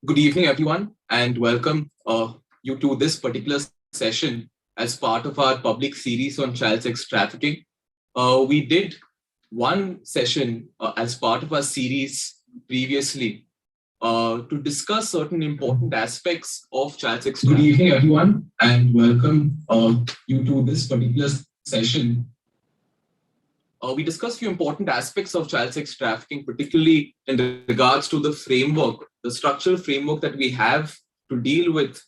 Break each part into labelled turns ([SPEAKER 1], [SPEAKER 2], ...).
[SPEAKER 1] Good evening, everyone, and welcome you to this particular session as part of our public series on child sex trafficking. We did one session as part of our series previously to discuss certain important aspects of child sex trafficking. Good evening, everyone, and welcome you to this particular session. We discussed a few important aspects of child sex trafficking, particularly in regards to the framework, the structural framework that we have to deal with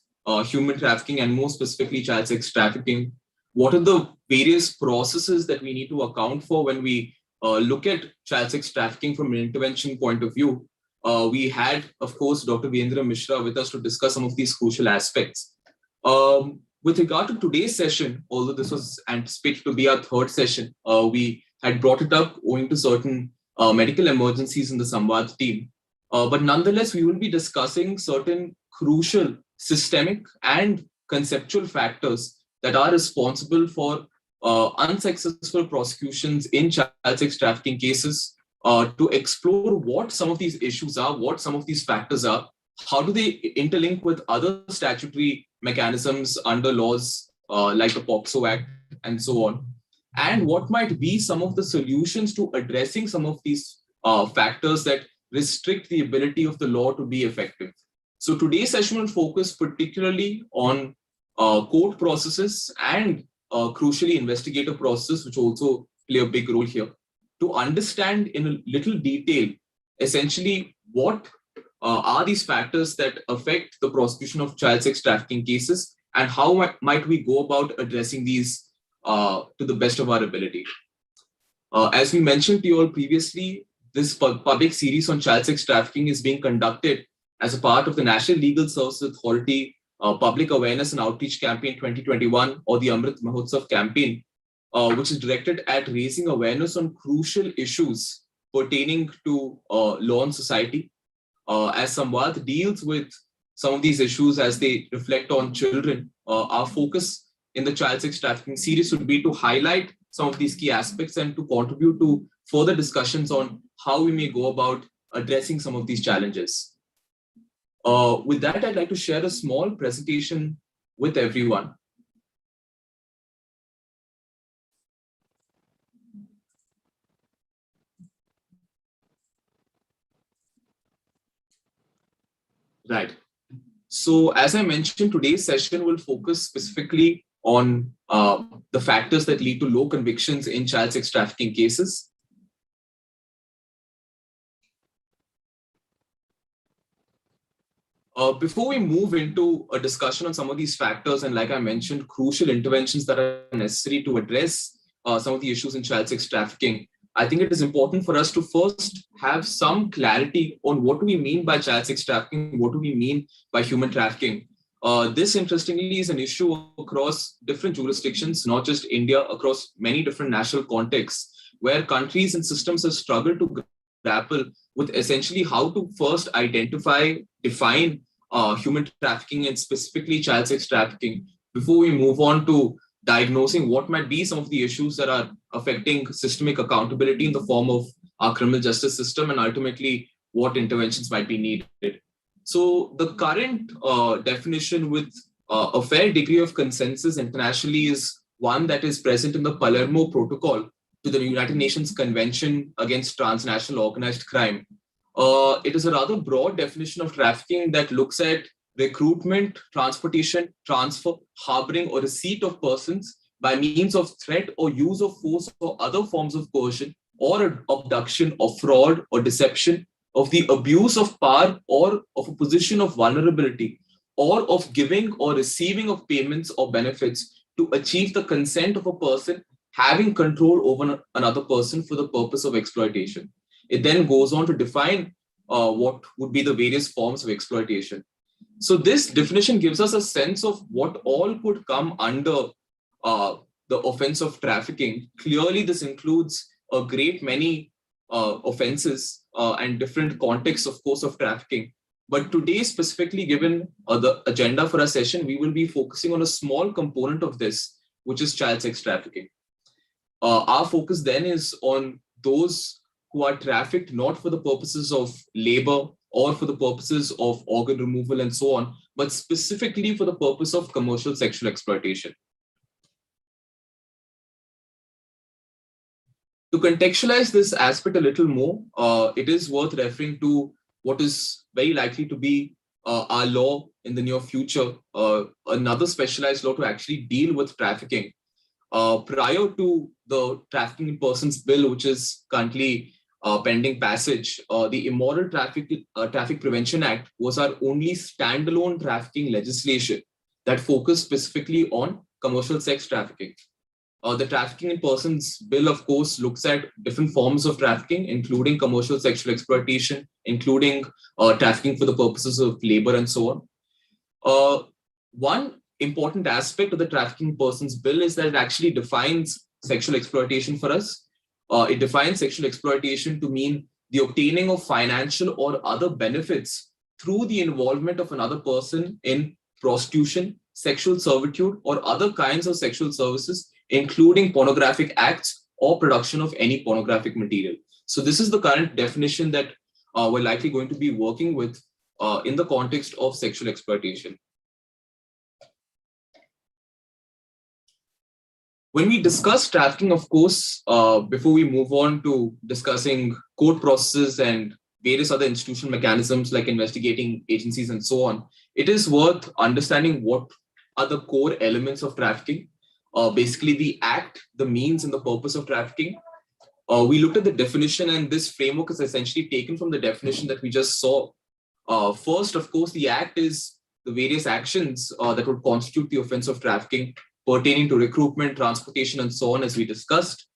[SPEAKER 1] human trafficking and more specifically child sex trafficking. What are the various processes that we need to account for when we look at child sex trafficking from an intervention point of view? We had, of course, Dr. Virendra Mishra with us to discuss some of these crucial aspects. With regard to today's session, although this was anticipated to be our third session, we had brought it up owing to certain medical emergencies in the SAMVAD team. But nonetheless, we will be discussing certain crucial systemic and conceptual factors that are responsible for unsuccessful prosecutions in child sex trafficking cases, to explore what some of these issues are, what some of these factors are, how do they interlink with other statutory mechanisms under laws like the POCSO Act and so on, and what might be some of the solutions to addressing some of these factors that restrict the ability of the law to be effective. So today's session will focus particularly on court processes and crucially investigative processes, which also play a big role here, to understand in a little detail essentially what are these factors that affect the prosecution of child sex trafficking cases and how might we go about addressing these to the best of our ability. As we mentioned to you all previously, this public series on child sex trafficking is being conducted as a part of the National Legal Services Authority Public Awareness and Outreach Campaign 2021, or the Amrit Mahotsav campaign, which is directed at raising awareness on crucial issues pertaining to law and society. As Samvad deals with some of these issues as they reflect on children, our focus in the child sex trafficking series would be to highlight some of these key aspects and to contribute to further discussions on how we may go about addressing some of these challenges. With that, I'd like to share a small presentation with everyone. Right. So as I mentioned, today's session will focus specifically on the factors that lead to low convictions in child sex trafficking cases. Before we move into a discussion on some of these factors and, like I mentioned, crucial interventions that are necessary to address some of the issues in child sex trafficking, I think it is important for us to first have some clarity on what do we mean by child sex trafficking, what do we mean by human trafficking. This, interestingly, is an issue across different jurisdictions, not just India, across many different national contexts, where countries and systems have struggled to grapple with essentially how to first identify, define human trafficking and specifically child sex trafficking before we move on to diagnosing what might be some of the issues that are affecting systemic accountability in the form of our criminal justice system and ultimately what interventions might be needed. So the current definition with a fair degree of consensus internationally is one that is present in the Palermo Protocol to the United Nations Convention Against Transnational Organized Crime. It is a rather broad definition of trafficking that looks at recruitment, transportation, transfer, harboring, or receipt of persons by means of threat or use of force or other forms of coercion or abduction or fraud or deception, of the abuse of power or of a position of vulnerability, or of giving or receiving of payments or benefits to achieve the consent of a person having control over another person for the purpose of exploitation. It then goes on to define what would be the various forms of exploitation. So this definition gives us a sense of what all could come under the offense of trafficking. Clearly, this includes a great many offenses and different contexts, of course, of trafficking. But today, specifically given the agenda for our session, we will be focusing on a small component of this, which is child sex trafficking. Our focus then is on those who are trafficked not for the purposes of labor or for the purposes of organ removal and so on, but specifically for the purpose of commercial sexual exploitation. To contextualize this aspect a little more, it is worth referring to what is very likely to be our law in the near future, another specialized law to actually deal with trafficking. Prior to the Trafficking in Persons Bill, which is currently pending passage, the Immoral Traffic Prevention Act was our only standalone trafficking legislation that focused specifically on commercial sex trafficking. The Trafficking in Persons Bill, of course, looks at different forms of trafficking, including commercial sexual exploitation, including trafficking for the purposes of labor and so on. One important aspect of the Trafficking in Persons Bill is that it actually defines sexual exploitation for us. It defines sexual exploitation to mean the obtaining of financial or other benefits through the involvement of another person in prostitution, sexual servitude, or other kinds of sexual services, including pornographic acts or production of any pornographic material. So this is the current definition that we're likely going to be working with in the context of sexual exploitation. When we discuss trafficking, of course, before we move on to discussing court processes and various other institutional mechanisms like investigating agencies and so on, it is worth understanding what are the core elements of trafficking. Basically the act, the means, and the purpose of trafficking. We looked at the definition, and this framework is essentially taken from the definition that we just saw. First, of course, the act is the various actions that would constitute the offense of trafficking pertaining to recruitment, transportation, and so on, as we discussed.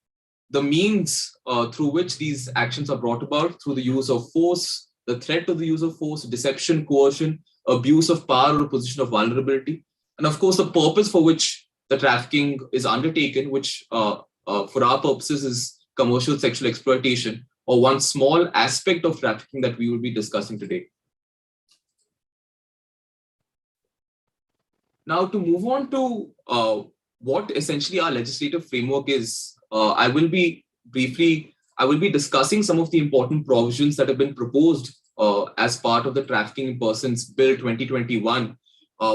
[SPEAKER 1] The means through which these actions are brought about through the use of force, the threat of the use of force, deception, coercion, abuse of power or position of vulnerability, and of course, the purpose for which the trafficking is undertaken, which for our purposes is commercial sexual exploitation, or one small aspect of trafficking that we will be discussing today. Now, to move on to what essentially our legislative framework is, I will be discussing some of the important provisions that have been proposed as part of the Trafficking in Persons Bill 2021,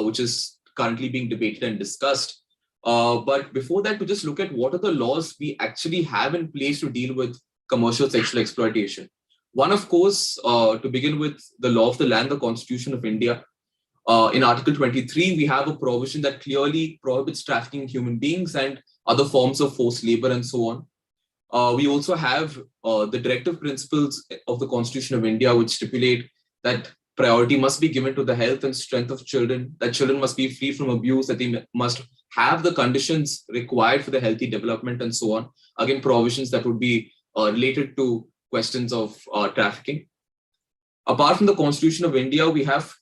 [SPEAKER 1] which is currently being debated and discussed. But before that, to just look at what are the laws we actually have in place to deal with commercial sexual exploitation. One, of course, to begin with, the law of the land, the Constitution of India. In Article 23, we have a provision that clearly prohibits trafficking in human beings and other forms of forced labor and so on. We also have the directive principles of the Constitution of India, which stipulate that priority must be given to the health and strength of children, that children must be free from abuse, that they must have the conditions required for the healthy development and so on. Again, provisions that would be related to questions of trafficking. Apart from the Constitution of India, we have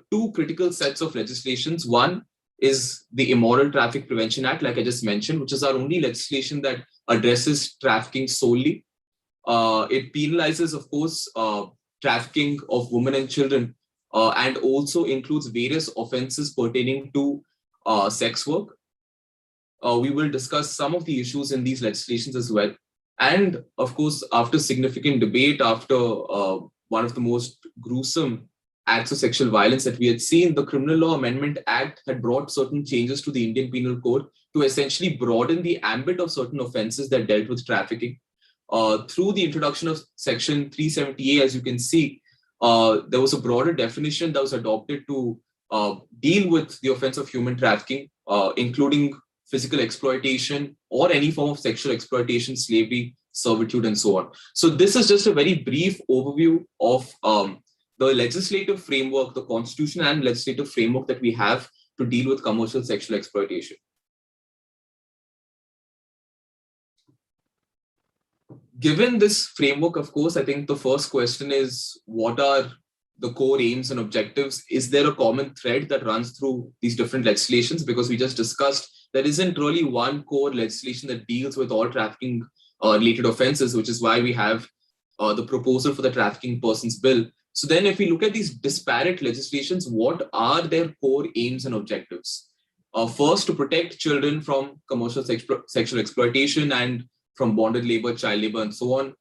[SPEAKER 1] two critical sets of legislations. One is the Immoral Traffic Prevention Act, like I just mentioned, which is our only legislation that addresses trafficking solely. It penalizes, of course, trafficking of women and children, and also includes various offenses pertaining to sex work. We will discuss some of the issues in these legislations as well. And of course, after significant debate, after one of the most gruesome acts of sexual violence that we had seen, the Criminal Law Amendment Act had brought certain changes to the Indian Penal Code to essentially broaden the ambit of certain offenses that dealt with trafficking. Through the introduction of Section 370A, as you can see, there was a broader definition that was adopted to deal with the offense of human trafficking, including physical exploitation or any form of sexual exploitation, slavery, servitude, and so on. So this is just a very brief overview of the legislative framework, the constitution and legislative framework that we have to deal with commercial sexual exploitation. Given this framework, of course, I think the first question is, what are the core aims and objectives? Is there a common thread that runs through these different legislations? Because we just discussed, there isn't really one core legislation that deals with all trafficking related offenses, which is why we have the proposal for the Trafficking Persons Bill. So then if we look at these disparate legislations, what are their core aims and objectives? First, to protect children from commercial sexual exploitation and from bonded labor, child labor, and so on.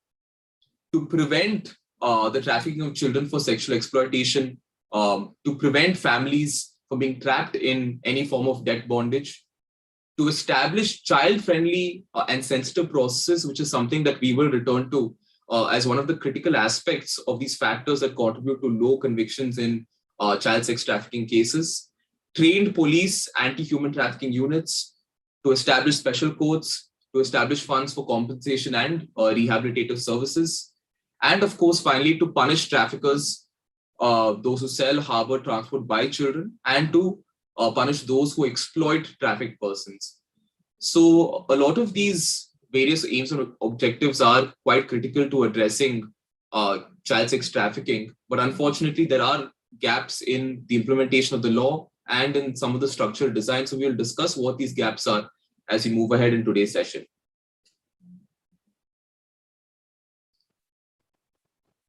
[SPEAKER 1] To prevent the trafficking of children for sexual exploitation, to prevent families from being trapped in any form of debt bondage, to establish child-friendly and sensitive processes, which is something that we will return to as one of the critical aspects of these factors that contribute to low convictions in child sex trafficking cases, trained police anti-human trafficking units, to establish special courts, to establish funds for compensation and rehabilitative services, and of course, finally, to punish traffickers, those who sell, harbor, transport, buy children, and to punish those who exploit trafficked persons. So a lot of these various aims and objectives are quite critical to addressing child sex trafficking. But unfortunately, there are gaps in the implementation of the law and in some of the structural design. So we'll discuss what these gaps are as we move ahead in today's session.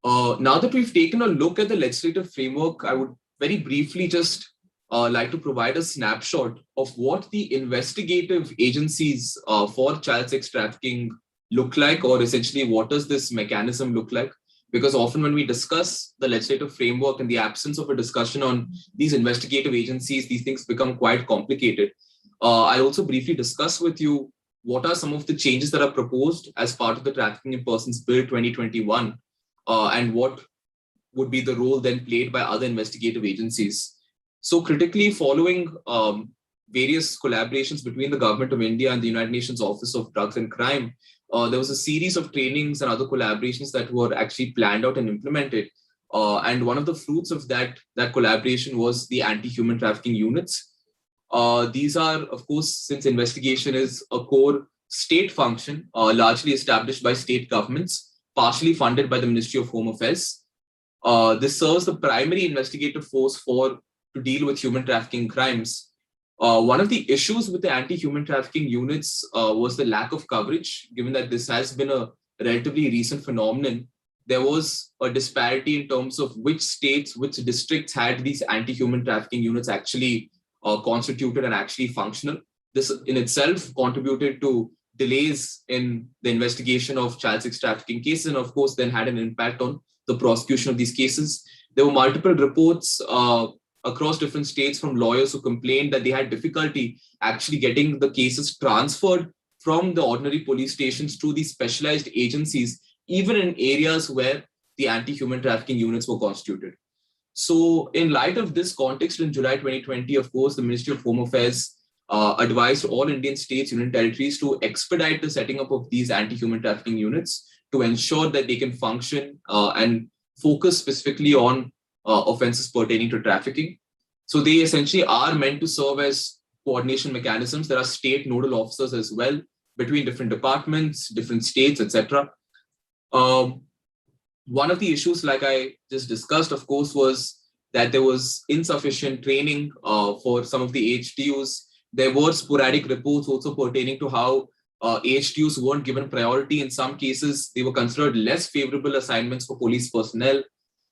[SPEAKER 1] Now that we've taken a look at the legislative framework, I would very briefly just like to provide a snapshot of what the investigative agencies for child sex trafficking look like, or essentially what does this mechanism look like? Because often when we discuss the legislative framework in the absence of a discussion on these investigative agencies, these things become quite complicated. I'll also briefly discuss with you what are some of the changes that are proposed as part of the Trafficking in Persons Bill 2021, and what would be the role then played by other investigative agencies. So critically, following various collaborations between the Government of India and the United Nations Office of Drugs and Crime, there was a series of trainings and other collaborations that were actually planned out and implemented. And one of the fruits of that collaboration was the anti-human trafficking units. These are, of course, since investigation is a core state function, largely established by state governments, partially funded by the Ministry of Home Affairs. This serves the primary investigative force to deal with human trafficking crimes. One of the issues with the anti-human trafficking units was the lack of coverage, given that this has been a relatively recent phenomenon. There was a disparity in terms of which states, which districts had these anti-human trafficking units actually constituted and actually functional. This in itself contributed to delays in the investigation of child sex trafficking cases, and of course then had an impact on the prosecution of these cases. There were multiple reports across different states from lawyers who complained that they had difficulty actually getting the cases transferred from the ordinary police stations to these specialized agencies, even in areas where the anti-human trafficking units were constituted. So in light of this context, in July 2020, of course, the Ministry of Home Affairs advised all Indian states, union territories to expedite the setting up of these anti-human trafficking units to ensure that they can function and focus specifically on offenses pertaining to trafficking. So they essentially are meant to serve as coordination mechanisms. There are state nodal officers as well between different departments, different states, etc. One of the issues, like I just discussed, of course, was that there was insufficient training for some of the HTUs. There were sporadic reports also pertaining to how HTUs weren't given priority. In some cases, they were considered less favorable assignments for police personnel.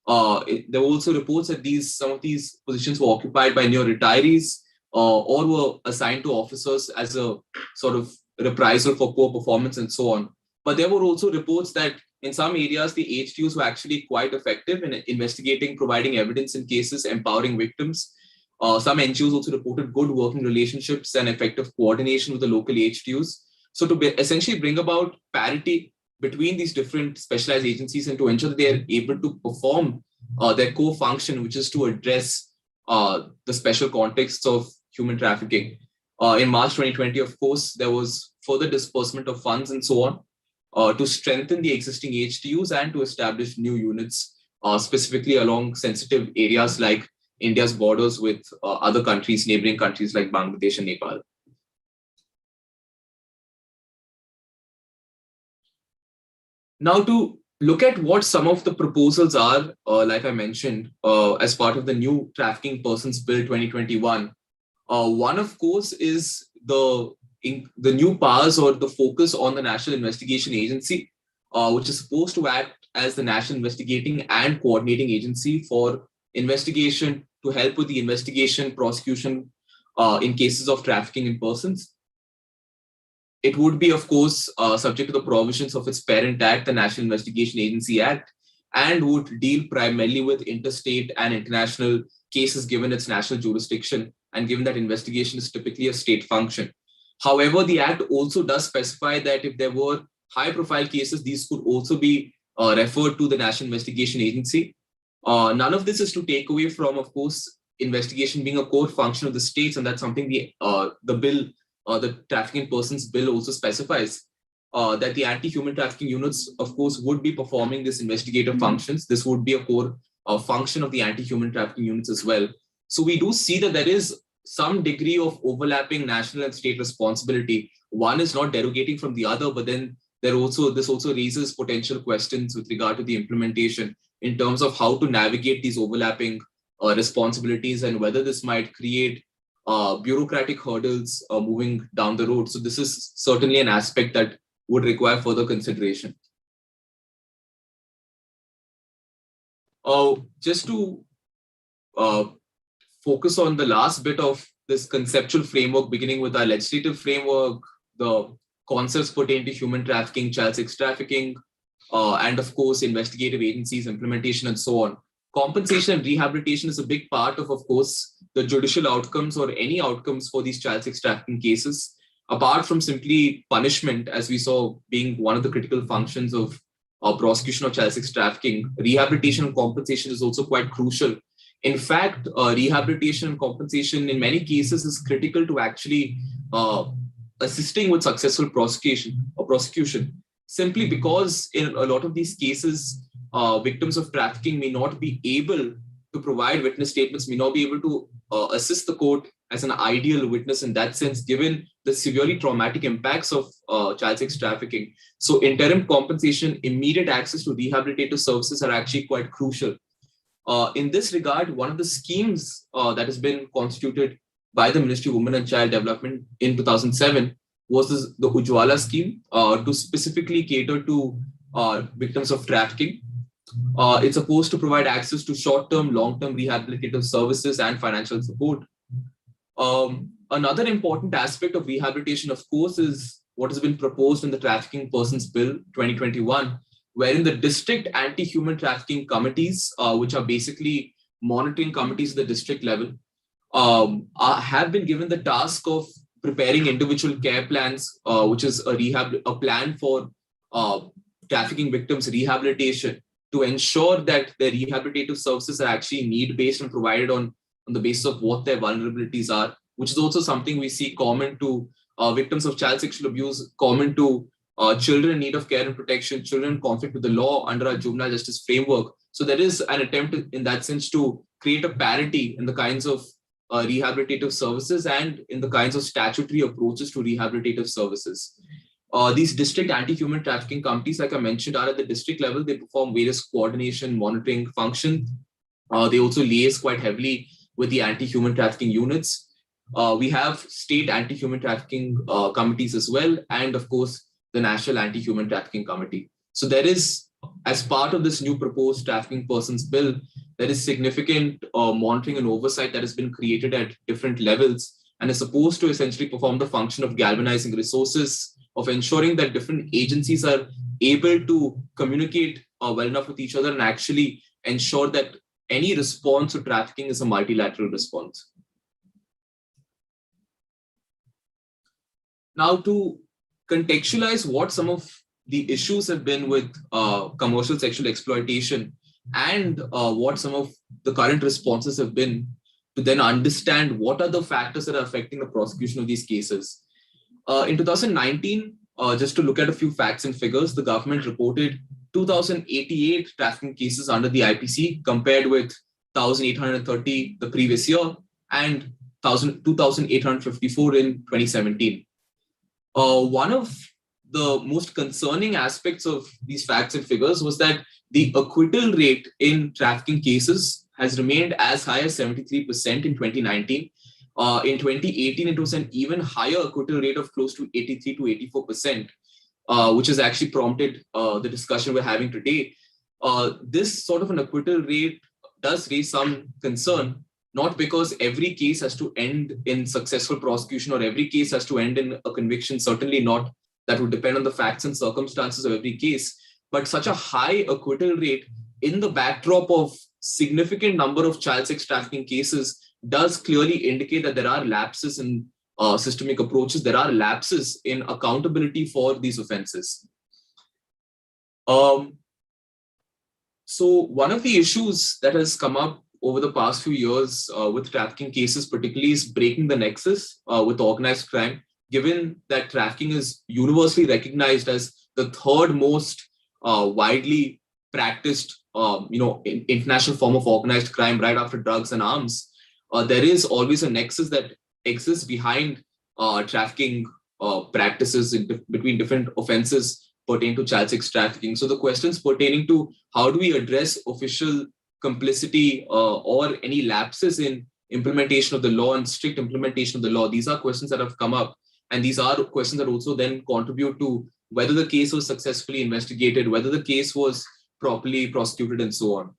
[SPEAKER 1] There were also reports that some of these positions were occupied by near retirees or were assigned to officers as a sort of reprisal for poor performance and so on. But there were also reports that in some areas, the HTUs were actually quite effective in investigating, providing evidence in cases, empowering victims. Some NGOs also reported good working relationships and effective coordination with the local HTUs. So to essentially bring about parity between these different specialized agencies and to ensure that they are able to perform their core function, which is to address the special contexts of human trafficking. In March 2020, of course, there was further disbursement of funds and so on to strengthen the existing HTUs and to establish new units, specifically along sensitive areas like India's borders with other countries, neighboring countries like Bangladesh and Nepal. Now, to look at what some of the proposals are, like I mentioned, as part of the new Trafficking Persons Bill 2021, one, of course, is the new powers or the focus on the National Investigation Agency, which is supposed to act as the national investigating and coordinating agency for investigation to help with the investigation, prosecution in cases of trafficking in persons. It would be, of course, subject to the provisions of its parent act, the National Investigation Agency Act. and would deal primarily with interstate and international cases given its national jurisdiction and given that investigation is typically a state function. However, the Act also does specify that if there were high-profile cases, these could also be referred to the National Investigation Agency. None of this is to take away from, of course, investigation being a core function of the states, and that's something the bill, the Trafficking Persons Bill also specifies, that the anti-human trafficking units, of course, would be performing this investigative functions. This would be a core function of the anti-human trafficking units as well. So we do see that there is some degree of overlapping national and state responsibility. One is not derogating from the other, but then this also raises potential questions with regard to the implementation in terms of how to navigate these overlapping responsibilities and whether this might create bureaucratic hurdles moving down the road. So this is certainly an aspect that would require further consideration. Just to focus on the last bit of this conceptual framework, beginning with our legislative framework, the concepts pertaining to human trafficking, child sex trafficking, and of course, investigative agencies, implementation, and so on. Compensation and rehabilitation is a big part of course, the judicial outcomes or any outcomes for these child sex trafficking cases. Apart from simply punishment, as we saw being one of the critical functions of prosecution of child sex trafficking, rehabilitation and compensation is also quite crucial. In fact, rehabilitation and compensation in many cases is critical to actually assisting with successful prosecution, simply because in a lot of these cases, victims of trafficking may not be able to provide witness statements, may not be able to assist the court as an ideal witness in that sense, given the severely traumatic impacts of child sex trafficking. So interim compensation, immediate access to rehabilitative services are actually quite crucial. In this regard, one of the schemes that has been constituted by the Ministry of Women and Child Development in 2007 was the Ujwala scheme to specifically cater to victims of trafficking. It's supposed to provide access to short-term, long-term rehabilitative services and financial support. Another important aspect of rehabilitation, of course, is what has been proposed in the Trafficking Persons Bill 2021, wherein the district anti-human trafficking committees, which are basically monitoring committees at the district level, have been given the task of preparing individual care plans, which is a plan for trafficking victims' rehabilitation, to ensure that their rehabilitative services are actually need-based and provided on the basis of what their vulnerabilities are, which is also something we see common to victims of child sexual abuse, common to children in need of care and protection, children in conflict with the law under our juvenile justice framework. So there is an attempt in that sense to create a parity in the kinds of rehabilitative services and in the kinds of statutory approaches to rehabilitative services. These district anti-human trafficking committees, like I mentioned, are at the district level. They perform various coordination, monitoring functions. They also liaise quite heavily with the anti-human trafficking units. We have state anti-human trafficking committees as well, and of course, the National Anti-Human Trafficking Committee. So there is, as part of this new proposed Trafficking Persons Bill, there is significant monitoring and oversight that has been created at different levels and is supposed to essentially perform the function of galvanizing resources, of ensuring that different agencies are able to communicate well enough with each other and actually ensure that any response to trafficking is a multilateral response. Now, to contextualize what some of the issues have been with commercial sexual exploitation and what some of the current responses have been, to then understand what are the factors that are affecting the prosecution of these cases. In 2019, just to look at a few facts and figures, the government reported 2,088 trafficking cases under the IPC compared with 1,830 the previous year and 2,854 in 2017. One of the most concerning aspects of these facts and figures was that the acquittal rate in trafficking cases has remained as high as 73% in 2019. In 2018, it was an even higher acquittal rate of close to 83 to 84%, which has actually prompted the discussion we're having today. This sort of an acquittal rate does raise some concern, not because every case has to end in successful prosecution or every case has to end in a conviction, certainly not. That would depend on the facts and circumstances of every case. But such a high acquittal rate in the backdrop of significant number of child sex trafficking cases, does clearly indicate that there are lapses in systemic approaches, there are lapses in accountability for these offenses. So one of the issues that has come up over the past few years with trafficking cases particularly is breaking the nexus with organized crime, given that trafficking is universally recognized as the third most widely practiced international form of organized crime right after drugs and arms. There is always a nexus that exists behind trafficking practices between different offenses pertaining to child sex trafficking. So the questions pertaining to how do we address official complicity or any lapses in implementation of the law and strict implementation of the law, these are questions that have come up. And these are questions that also then contribute to whether the case was successfully investigated, whether the case was properly prosecuted, and so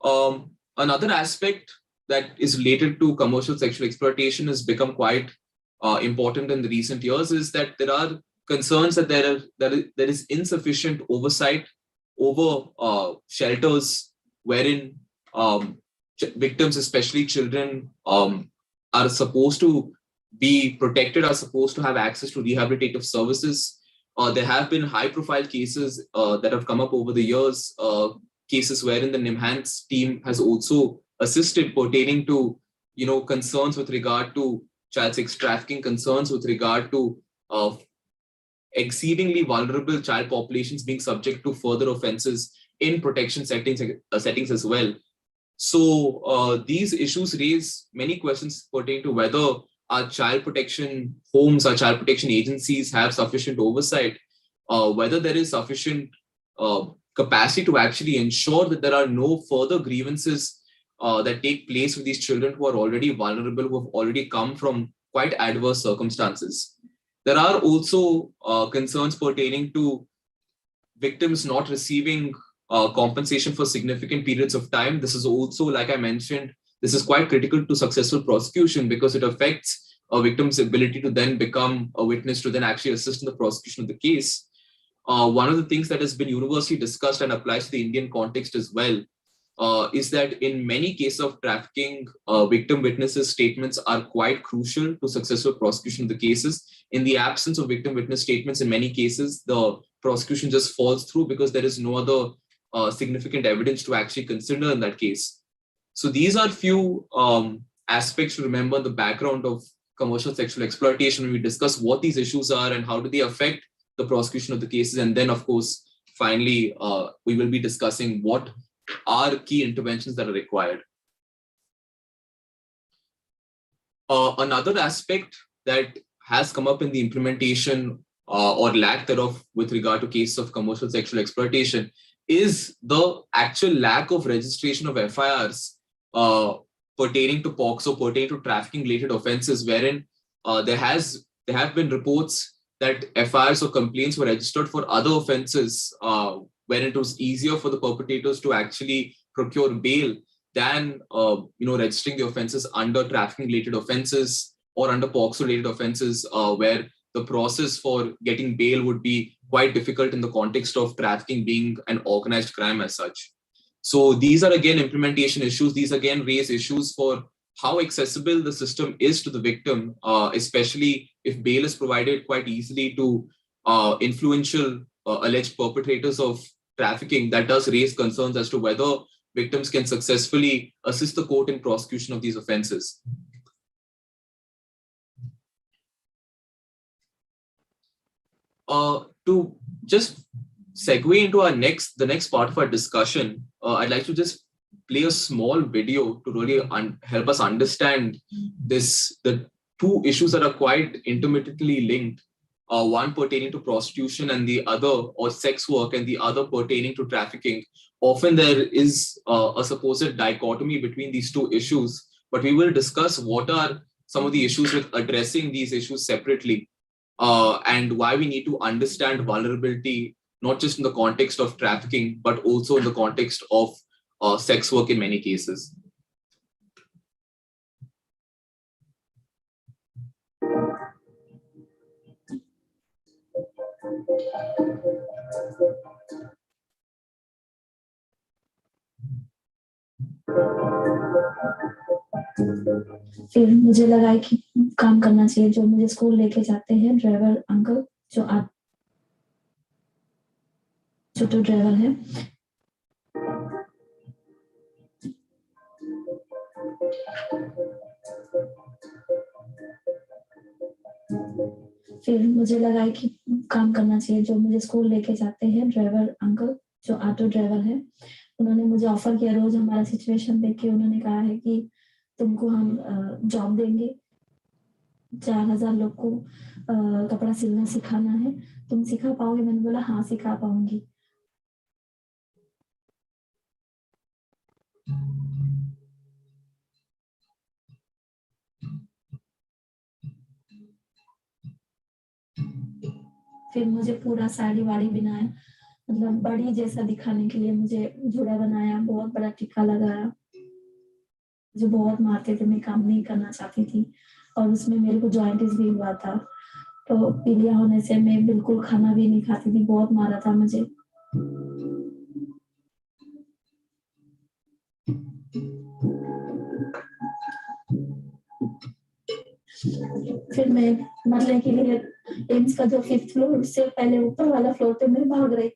[SPEAKER 1] on. Another aspect that is related to commercial sexual exploitation has become quite important in the recent years is that there are concerns that there is insufficient oversight over shelters wherein victims, especially children, are supposed to be protected, are supposed to have access to rehabilitative services. There have been high-profile cases that have come up over the years, cases wherein the NIMHANS team has also assisted pertaining to, concerns with regard to child sex trafficking, concerns with regard to exceedingly vulnerable child populations being subject to further offenses in protection settings as well. So these issues raise many questions pertaining to whether our child protection homes, our child protection agencies have sufficient oversight, whether there is sufficient capacity to actually ensure that there are no further grievances that take place with these children who are already vulnerable, who have already come from quite adverse circumstances. There are also concerns pertaining to victims not receiving compensation for significant periods of time. This is also, like I mentioned, this is quite critical to successful prosecution because it affects a victim's ability to then become a witness, to then actually assist in the prosecution of the case. One of the things that has been universally discussed and applies to the Indian context as well is that in many cases of trafficking, victim witnesses' statements are quite crucial to successful prosecution of the cases. In the absence of victim witness statements, in many cases, the prosecution just falls through because there is no other significant evidence to actually consider in that case. So these are few aspects to remember in the background of commercial sexual exploitation when we discuss what these issues are and how do they affect the prosecution of the cases. And then, of course, finally, we will be discussing what are key interventions that are required. Another aspect that has come up in the implementation or lack thereof with regard to cases of commercial sexual exploitation is the actual lack of registration of FIRs pertaining to POCSO, pertaining to trafficking related offenses, wherein there have been reports that FIRs or complaints were registered for other offenses wherein it was easier for the perpetrators to actually procure bail than registering the offenses under trafficking related offenses or under POCSO related offenses where the process for getting bail would be quite difficult in the context of trafficking being an organized crime as such. So these are again implementation issues. These again raise issues for how accessible the system is to the victim, especially if bail is provided quite easily to influential alleged perpetrators of trafficking. That does raise concerns as to whether victims can successfully assist the court in prosecution of these offenses. To just segue into the next part of our discussion, I'd like to just play a small video to really help us understand the two issues that are quite intermittently linked. One pertaining to prostitution and the other, or sex work, and the other pertaining to trafficking. Often there is a supposed dichotomy between these two issues, but we will discuss what are some of the issues with addressing these issues separately and why we need to understand vulnerability, not just in the context of trafficking, but also in the context of sex work in many cases.
[SPEAKER 2] फिर मुझे लगा कि काम करना चाहिए, जो मुझे school लेके जाते हैं ड्राइवर अंकल, जो ड्राइवर है। फिर मुझे लगा कि काम करना चाहिए, जो मुझे स्कूल लेके जाते हैं ड्राइवर अंकल, जो ऑटो ड्राइवर है। उन्होंने मुझे ऑफर किया, रोज हमारा सिचुएशन देख के उन्होंने कहा है कि तुमको हम जॉब देंगे, 4,000 लोग को कपड़ा सिलना सिखाना है, तुम सिखा पाओगे? मैंने बोला हाँ सिखा पाऊंगी। फिर मुझे पूरा साड़ी वाड़ी बनाया, मतलब बड़ी जैसा दिखाने के लिए मुझे जूड़ा बनाया, बहुत बड़ा टीका लगाया। जो बहुत मारते थे, मैं काम नहीं करना चाहती थी, और उसमें मेरे को जॉइंटिस भी हुआ था। तो पीलिया होने से मैं बिल्कुल खाना भी नहीं खाती थी, बहुत मारा था मुझे। फिर मैं मरने के लिए एम्स का जो 5th फ्लोर से पहले ऊपर वाला फ्लोर पे मैं भाग रही।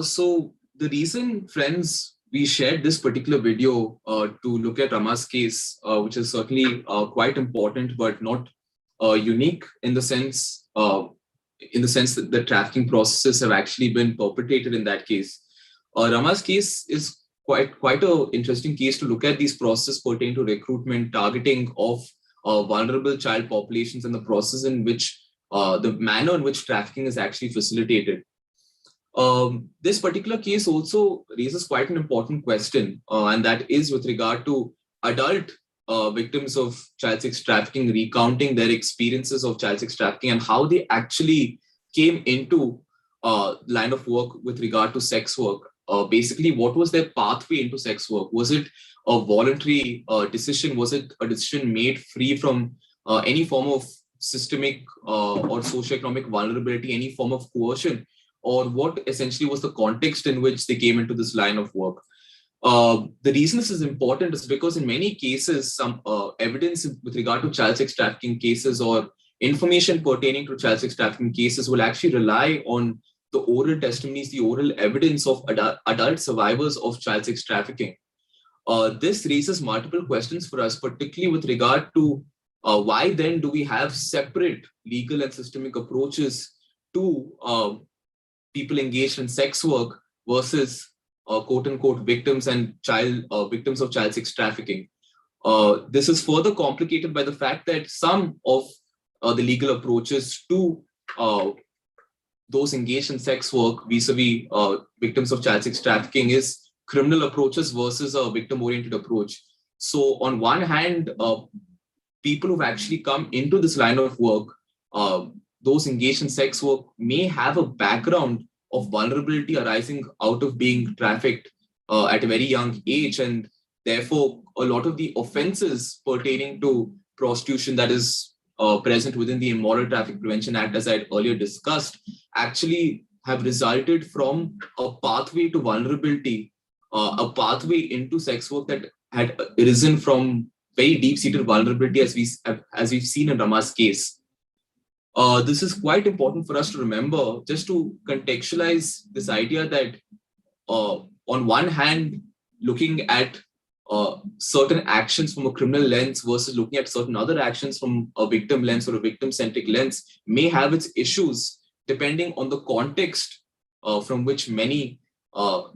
[SPEAKER 1] So the reason, friends, we shared this particular video to look at Rama's case, which is certainly quite important, but not unique in the sense that the trafficking processes have actually been perpetrated in that case. Rama's case is quite a interesting case to look at. These processes pertain to recruitment, targeting of vulnerable child populations, and the process in which the manner in which trafficking is actually facilitated. This particular case also raises quite an important question, and that is with regard to adult victims of child sex trafficking recounting their experiences of child sex trafficking and how they actually came into line of work with regard to sex work. Basically, what was their pathway into sex work? Was it a voluntary decision? Was it a decision made free from any form of systemic or socioeconomic vulnerability, any form of coercion? Or what essentially was the context in which they came into this line of work? The reason this is important is because in many cases, some evidence with regard to child sex trafficking cases or information pertaining to child sex trafficking cases will actually rely on the oral testimonies, the oral evidence of adult survivors of child sex trafficking. This raises multiple questions for us, particularly with regard to why then do we have separate legal and systemic approaches to people engaged in sex work versus quote unquote victims and victims of child sex trafficking. This is further complicated by the fact that some of the legal approaches to those engaged in sex work vis-a-vis victims of child sex trafficking is criminal approaches versus a victim-oriented approach. So on one hand, people who've actually come into this line of work, those engaged in sex work may have a background of vulnerability arising out of being trafficked at a very young age. And therefore, a lot of the offenses pertaining to prostitution that is present within the Immoral Traffic Prevention Act, as I had earlier discussed, actually have resulted from a pathway to vulnerability, a pathway into sex work that had arisen from very deep-seated vulnerability, as we've seen in Rama's case. This is quite important for us to remember, just to contextualize this idea that on one hand, looking at certain actions from a criminal lens versus looking at certain other actions from a victim lens or a victim-centric lens may have its issues depending on the context from which many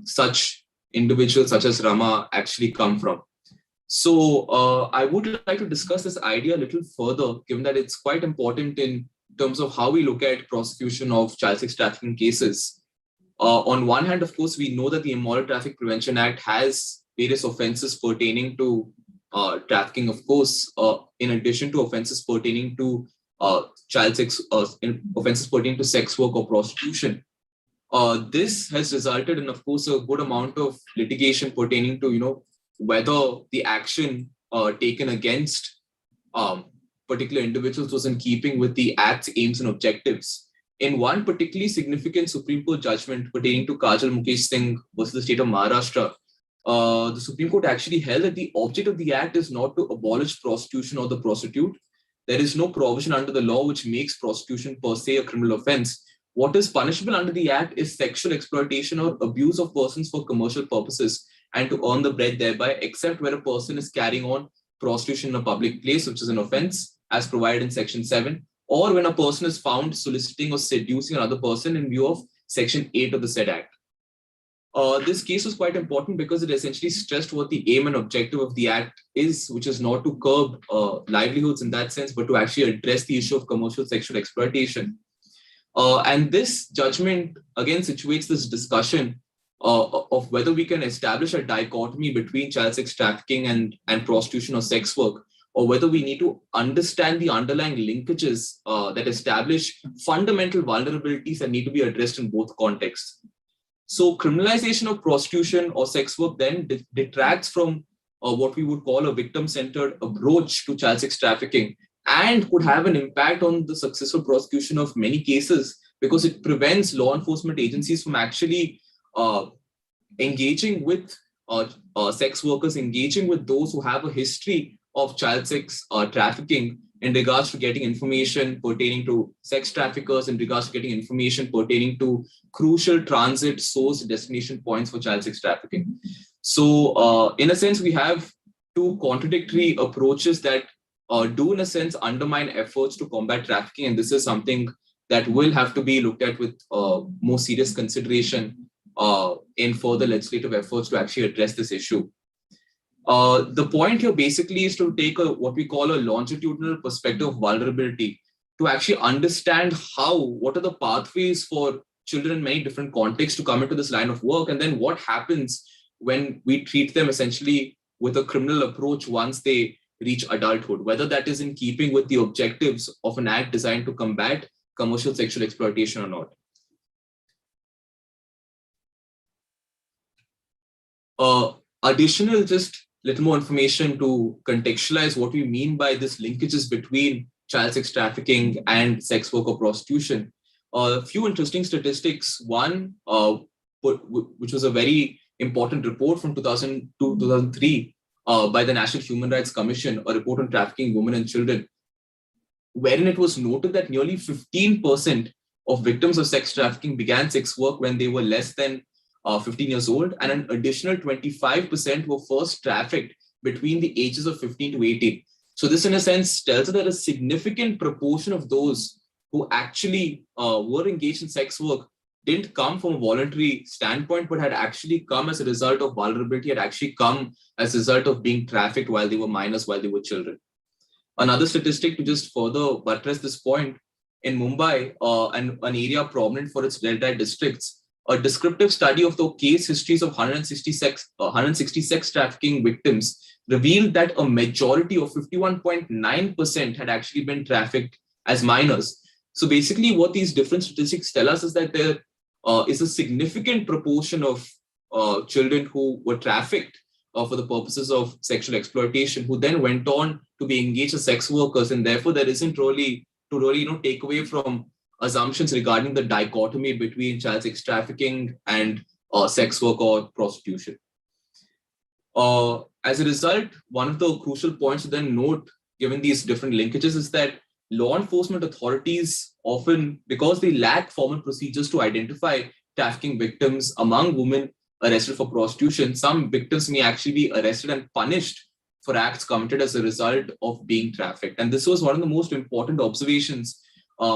[SPEAKER 1] such individuals such as Rama actually come from. So I would like to discuss this idea a little further, given that it's quite important in terms of how we look at prosecution of child sex trafficking cases. On one hand, of course, we know that the Immoral Traffic Prevention Act has various offenses pertaining to trafficking, of course, in addition to offenses pertaining to offenses pertaining to sex work or prostitution. This has resulted in, of course, a good amount of litigation pertaining to, whether the action taken against particular individuals was in keeping with the Act's aims and objectives. in one particularly significant Supreme Court judgment pertaining to Kajal Mukesh Singh versus the state of Maharashtra, the Supreme Court actually held that the object of the act is not to abolish prostitution or the prostitute. There is no provision under the law which makes prostitution per se a criminal offense. What is punishable under the act is sexual exploitation or abuse of persons for commercial purposes and to earn the bread thereby, except where a person is carrying on prostitution in a public place, which is an offense as provided in Section 7, or when a person is found soliciting or seducing another person in view of Section 8 of the said act. This case was quite important because it essentially stressed what the aim and objective of the act is, which is not to curb livelihoods in that sense, but to actually address the issue of commercial sexual exploitation. And this judgment again situates this discussion of whether we can establish a dichotomy between child sex trafficking and prostitution or sex work, or whether we need to understand the underlying linkages that establish fundamental vulnerabilities that need to be addressed in both contexts. So criminalization of prostitution or sex work then detracts from what we would call a victim-centered approach to child sex trafficking, and could have an impact on the successful prosecution of many cases because it prevents law enforcement agencies from actually engaging with sex workers, engaging with those who have a history of child sex trafficking in regards to getting information pertaining to sex traffickers, in regards to getting information pertaining to crucial transit source destination points for child sex trafficking. So in a sense, we have two contradictory approaches that do in a sense undermine efforts to combat trafficking. And this is something that will have to be looked at with more serious consideration in further legislative efforts to actually address this issue. The point here basically is to take what we call a longitudinal perspective of vulnerability to actually understand what are the pathways for children in many different contexts to come into this line of work, and then what happens when we treat them essentially with a criminal approach once they reach adulthood, whether that is in keeping with the objectives of an act designed to combat commercial sexual exploitation or not. Additional, just little more information to contextualize what we mean by this linkages between child sex trafficking and sex work or prostitution. A few interesting statistics. One, which was a very important report from 2002-2003 by the National Human Rights Commission, a report on trafficking women and children, wherein it was noted that nearly 15% of victims of sex trafficking began sex work when they were less than 15 years old, and an additional 25% were first trafficked between the ages of 15 to 18. So this, in a sense, tells us that a significant proportion of those who actually were engaged in sex work didn't come from a voluntary standpoint, but had actually come as a result of vulnerability, had actually come as a result of being trafficked while they were minors, while they were children. Another statistic to just further buttress this point, in Mumbai, and an area prominent for its red light districts, a descriptive study of the case histories of 160 sex trafficking victims revealed that a majority of 51.9% had actually been trafficked as minors. So basically what these different statistics tell us is that there is a significant proportion of children who were trafficked for the purposes of sexual exploitation, who then went on to be engaged as sex workers. And therefore there isn't really to take away from assumptions regarding the dichotomy between child sex trafficking and sex work or prostitution. As a result, one of the crucial points to then note, given these different linkages, is that law enforcement authorities often, because they lack formal procedures to identify trafficking victims among women arrested for prostitution, some victims may actually be arrested and punished for acts committed as a result of being trafficked. And this was one of the most important observations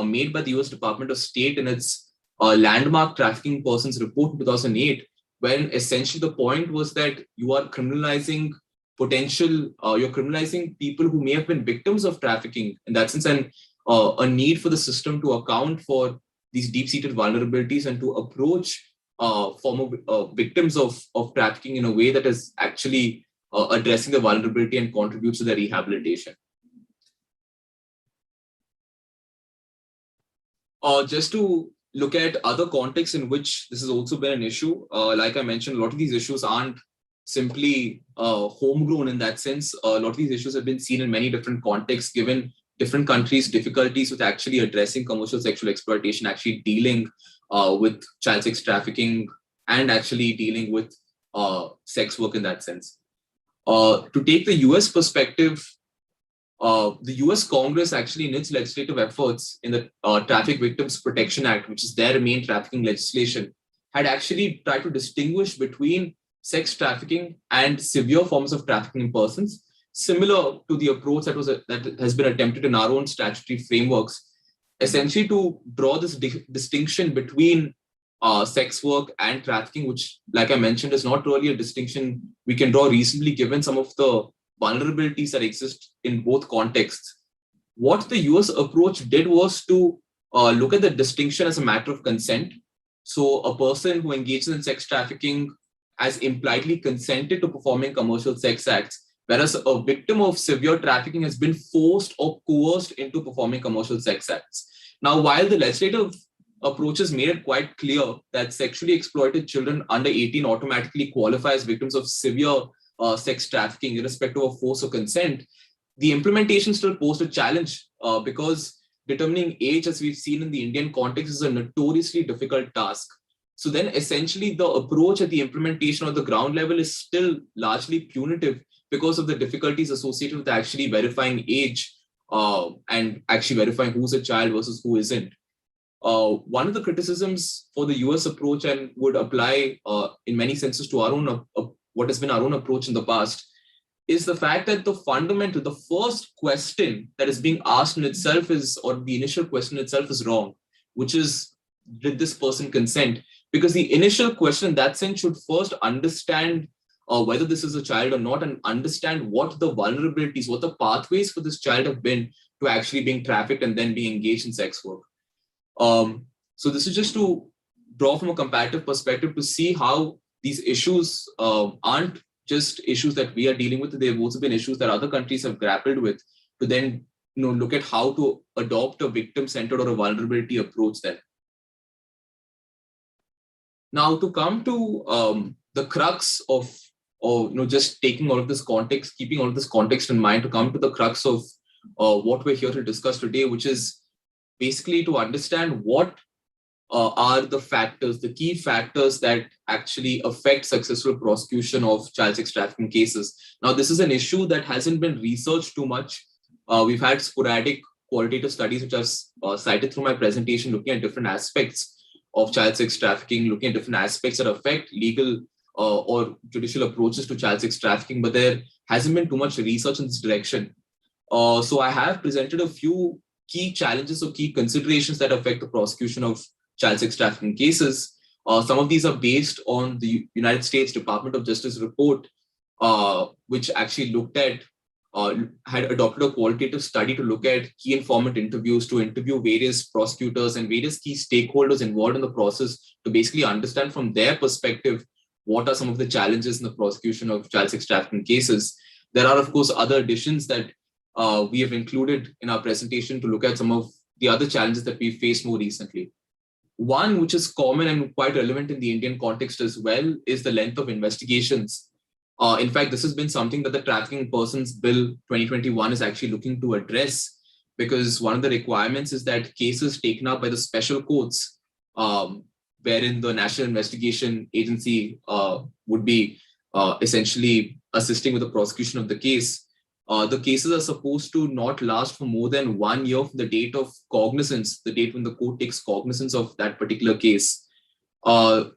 [SPEAKER 1] made by the US Department of State in its landmark trafficking persons report in 2008, when essentially the point was that you are criminalizing you're criminalizing people who may have been victims of trafficking in that sense, and a need for the system to account for these deep-seated vulnerabilities and to approach former victims of trafficking in a way that is actually addressing the vulnerability and contributes to their rehabilitation. Just to look at other contexts in which this has also been an issue, like I mentioned, a lot of these issues aren't simply homegrown in that sense. A lot of these issues have been seen in many different contexts, given different countries' difficulties with actually addressing commercial sexual exploitation, actually dealing with child sex trafficking, and actually dealing with sex work in that sense. To take the US perspective, the US Congress actually in its legislative efforts in the Traffic Victims Protection Act, which is their main trafficking legislation, had actually tried to distinguish between sex trafficking and severe forms of trafficking in persons, similar to the approach that has been attempted in our own statutory frameworks, essentially to draw this distinction between sex work and trafficking, which, like I mentioned, is not really a distinction we can draw reasonably given some of the vulnerabilities that exist in both contexts. What the US approach did was to look at the distinction as a matter of consent. So a person who engages in sex trafficking has impliedly consented to performing commercial sex acts, whereas a victim of severe trafficking has been forced or coerced into performing commercial sex acts. Now, while the legislative approaches made it quite clear that sexually exploited children under 18 automatically qualify as victims of severe sex trafficking, irrespective of force or consent, the implementation still posed a challenge because determining age, as we've seen in the Indian context, is a notoriously difficult task. So then essentially the approach at the implementation of the ground level is still largely punitive because of the difficulties associated with actually verifying age and actually verifying who's a child versus who isn't. One of the criticisms for the US approach, and would apply in many senses to our own what has been our own approach in the past, is the fact that the first question that is being asked in itself is, or the initial question itself is wrong, which is, did this person consent? Because the initial question in that sense should first understand whether this is a child or not, and understand what the vulnerabilities, what the pathways for this child have been to actually being trafficked and then being engaged in sex work. So this is just to draw from a comparative perspective to see how these issues aren't just issues that we are dealing with. They've also been issues that other countries have grappled with, to then look at how to adopt a victim-centered or a vulnerability approach then. Now, to come to the crux of, or just taking all of this context, keeping all of this context in mind, to come to the crux of what we're here to discuss today, which is basically to understand what are the factors, the key factors that actually affect successful prosecution of child sex trafficking cases. Now, this is an issue that hasn't been researched too much. We've had sporadic qualitative studies, which I've cited through my presentation, looking at different aspects of child sex trafficking, looking at different aspects that affect legal or judicial approaches to child sex trafficking, but there hasn't been too much research in this direction. So I have presented a few key challenges or key considerations that affect the prosecution of child sex trafficking cases. Some of these are based on the United States Department of Justice report, which actually looked at, had adopted a qualitative study to look at key informant interviews, to interview various prosecutors and various key stakeholders involved in the process, to basically understand from their perspective what are some of the challenges in the prosecution of child sex trafficking cases. There are, of course, other additions that we have included in our presentation to look at some of the other challenges that we faced more recently. One, which is common and quite relevant in the Indian context as well, is the length of investigations. In fact, this has been something that the Trafficking Persons Bill 2021 is actually looking to address, because one of the requirements is that cases taken up by the special courts, wherein the National Investigation Agency would be essentially assisting with the prosecution of the case, the cases are supposed to not last for more than 1 year from the date of cognizance, the date when the court takes cognizance of that particular case.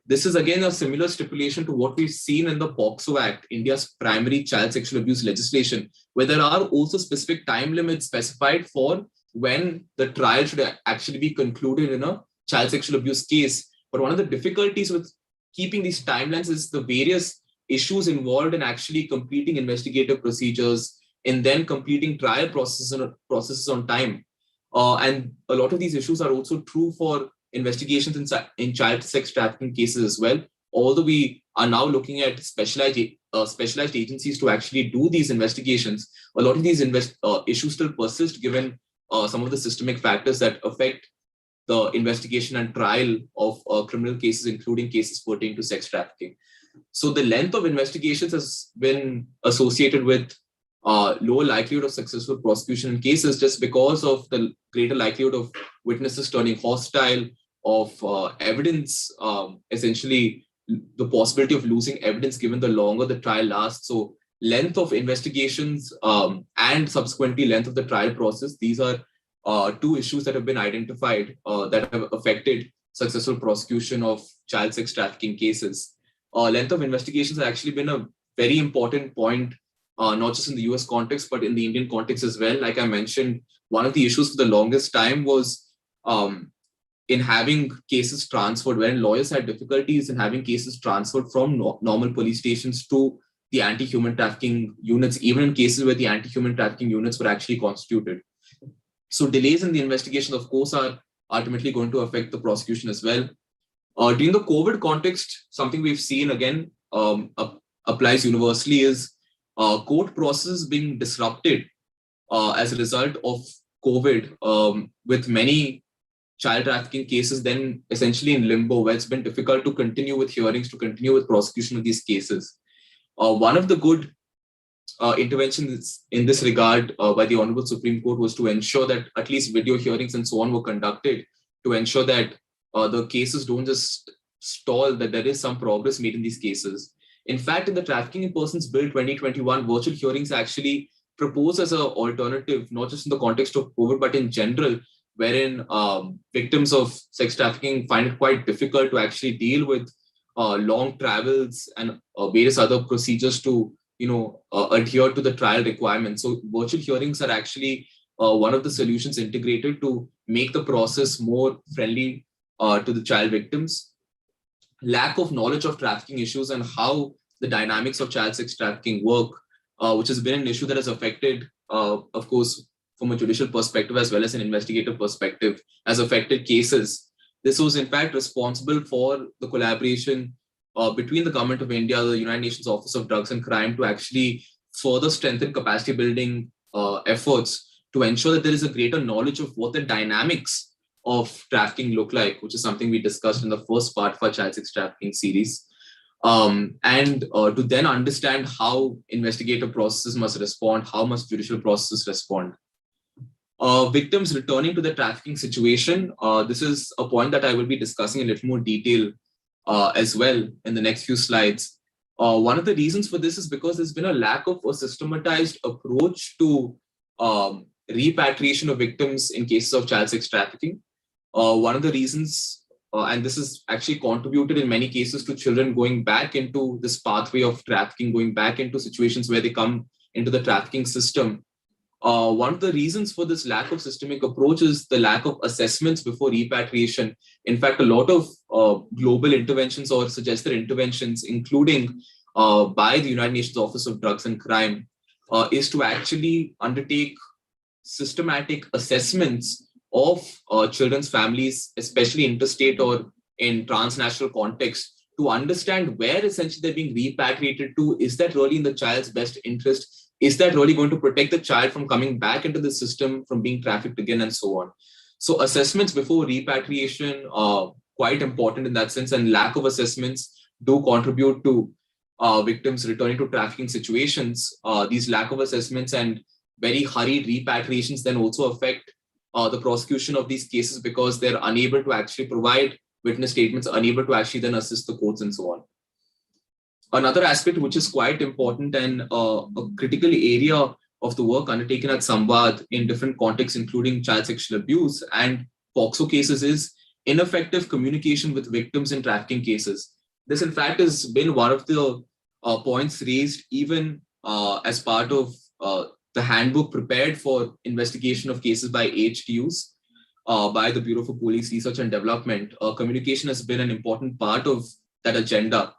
[SPEAKER 1] This is again a similar stipulation to what we've seen in the POCSO Act, India's primary child sexual abuse legislation, where there are also specific time limits specified for when the trial should actually be concluded in a child sexual abuse case. But one of the difficulties with keeping these timelines is the various issues involved in actually completing investigative procedures, in then completing trial processes on time. And a lot of these issues are also true for investigations in child sex trafficking cases as well. Although we are now looking at specialized agencies to actually do these investigations, a lot of these issues still persist given some of the systemic factors that affect the investigation and trial of criminal cases, including cases pertaining to sex trafficking. So the length of investigations has been associated with lower likelihood of successful prosecution in cases just because of the greater likelihood of witnesses turning hostile, of evidence, essentially the possibility of losing evidence given the longer the trial lasts. So length of investigations and subsequently length of the trial process, these are two issues that have been identified that have affected successful prosecution of child sex trafficking cases. Length of investigations has actually been a very important point, not just in the US context, but in the Indian context as well. Like I mentioned, one of the issues for the longest time was in having cases transferred, when lawyers had difficulties in having cases transferred from normal police stations to the anti-human trafficking units, even in cases where the anti-human trafficking units were actually constituted. So delays in the investigation, of course, are ultimately going to affect the prosecution as well. During the COVID context, something we've seen again applies universally is court processes being disrupted as a result of COVID, with many child trafficking cases then essentially in limbo, where it's been difficult to continue with hearings, to continue with prosecution of these cases. One of the good interventions in this regard by the Honorable Supreme Court was to ensure that at least video hearings and so on were conducted to ensure that the cases don't just stall, that there is some progress made in these cases. In fact, in the Trafficking in Persons Bill 2021, virtual hearings actually proposed as an alternative, not just in the context of COVID, but in general, wherein victims of sex trafficking find it quite difficult to actually deal with long travels and various other procedures to adhere to the trial requirements. So virtual hearings are actually one of the solutions integrated to make the process more friendly to the child victims. Lack of knowledge of trafficking issues and how the dynamics of child sex trafficking work, which has been an issue that has affected, of course, from a judicial perspective as well as an investigative perspective, has affected cases. This was in fact responsible for the collaboration between the Government of India, the United Nations Office of Drugs and Crime, to actually further strengthen capacity building efforts to ensure that there is a greater knowledge of what the dynamics of trafficking look like, which is something we discussed in the first part of our child sex trafficking series. And to then understand how investigative processes must respond, how must judicial processes respond. Victims returning to the trafficking situation, this is a point that I will be discussing in a little more detail as well in the next few slides. One of the reasons for this is because there's been a lack of a systematized approach to repatriation of victims in cases of child sex trafficking. One of the reasons, and this is actually contributed in many cases to children going back into this pathway of trafficking, going back into situations where they come into the trafficking system. One of the reasons for this lack of systemic approach is the lack of assessments before repatriation. In fact, a lot of global interventions or suggested interventions, including by the United Nations Office of Drugs and Crime, is to actually undertake systematic assessments of children's families, especially interstate or in transnational context, to understand where essentially they're being repatriated to. Is that really in the child's best interest? Is that really going to protect the child from coming back into the system, from being trafficked again, and so on? So assessments before repatriation are quite important in that sense, and lack of assessments do contribute to victims returning to trafficking situations. These lack of assessments and very hurried repatriations then also affect the prosecution of these cases, because they're unable to actually provide witness statements, unable to actually then assist the courts and so on. Another aspect which is quite important and a critical area of the work undertaken at SAMVAD in different contexts, including child sexual abuse and POCSO cases, is ineffective communication with victims in trafficking cases. This, in fact, has been one of the points raised even as part of the handbook prepared for investigation of cases by HTUs by the Bureau for Police Research and Development. Communication has been an important part of that agenda.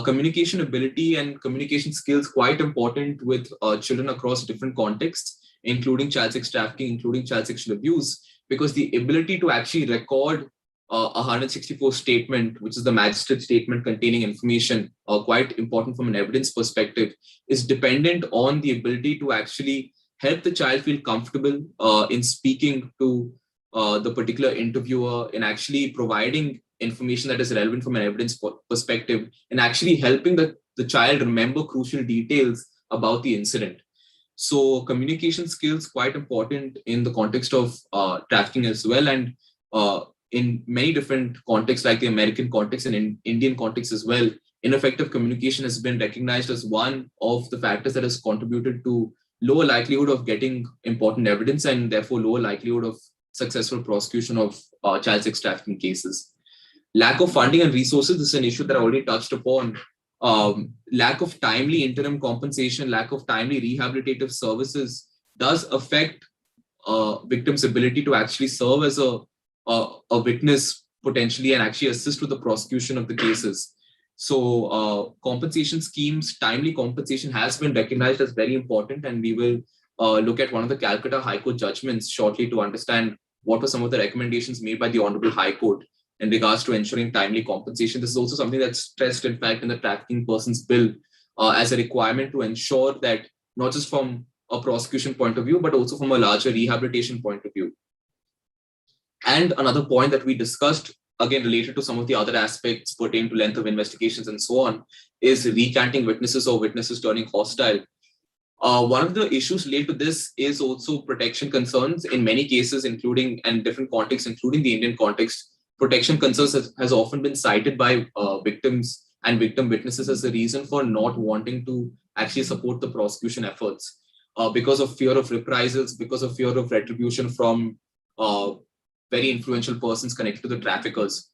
[SPEAKER 1] Communication ability and communication skills quite important with children across different contexts, including child sex trafficking, including child sexual abuse, because the ability to actually record a 164 statement, which is the magistrate statement containing information, quite important from an evidence perspective, is dependent on the ability to actually help the child feel comfortable in speaking to the particular interviewer, in actually providing information that is relevant from an evidence perspective, and actually helping the child remember crucial details about the incident. So communication skills quite important in the context of trafficking as well, and in many different contexts, like the American context and in Indian context as well. Ineffective communication has been recognized as one of the factors that has contributed to lower likelihood of getting important evidence and therefore lower likelihood of successful prosecution of child sex trafficking cases. Lack of funding and resources, this is an issue that I already touched upon. Lack of timely interim compensation, lack of timely rehabilitative services does affect victims' ability to actually serve as a witness potentially and actually assist with the prosecution of the cases. So compensation schemes, timely compensation has been recognized as very important, and we will look at one of the Calcutta High Court judgments shortly to understand what were some of the recommendations made by the Honorable High Court in regards to ensuring timely compensation. This is also something that's stressed, in fact, in the Trafficking Persons Bill as a requirement to ensure that not just from a prosecution point of view, but also from a larger rehabilitation point of view. And another point that we discussed, again, related to some of the other aspects pertaining to length of investigations and so on, is recanting witnesses or witnesses turning hostile. One of the issues related to this is also protection concerns in many cases, including and different contexts, including the Indian context. Protection concerns has often been cited by victims and victim witnesses as the reason for not wanting to actually support the prosecution efforts because of fear of reprisals, because of fear of retribution from very influential persons connected to the traffickers.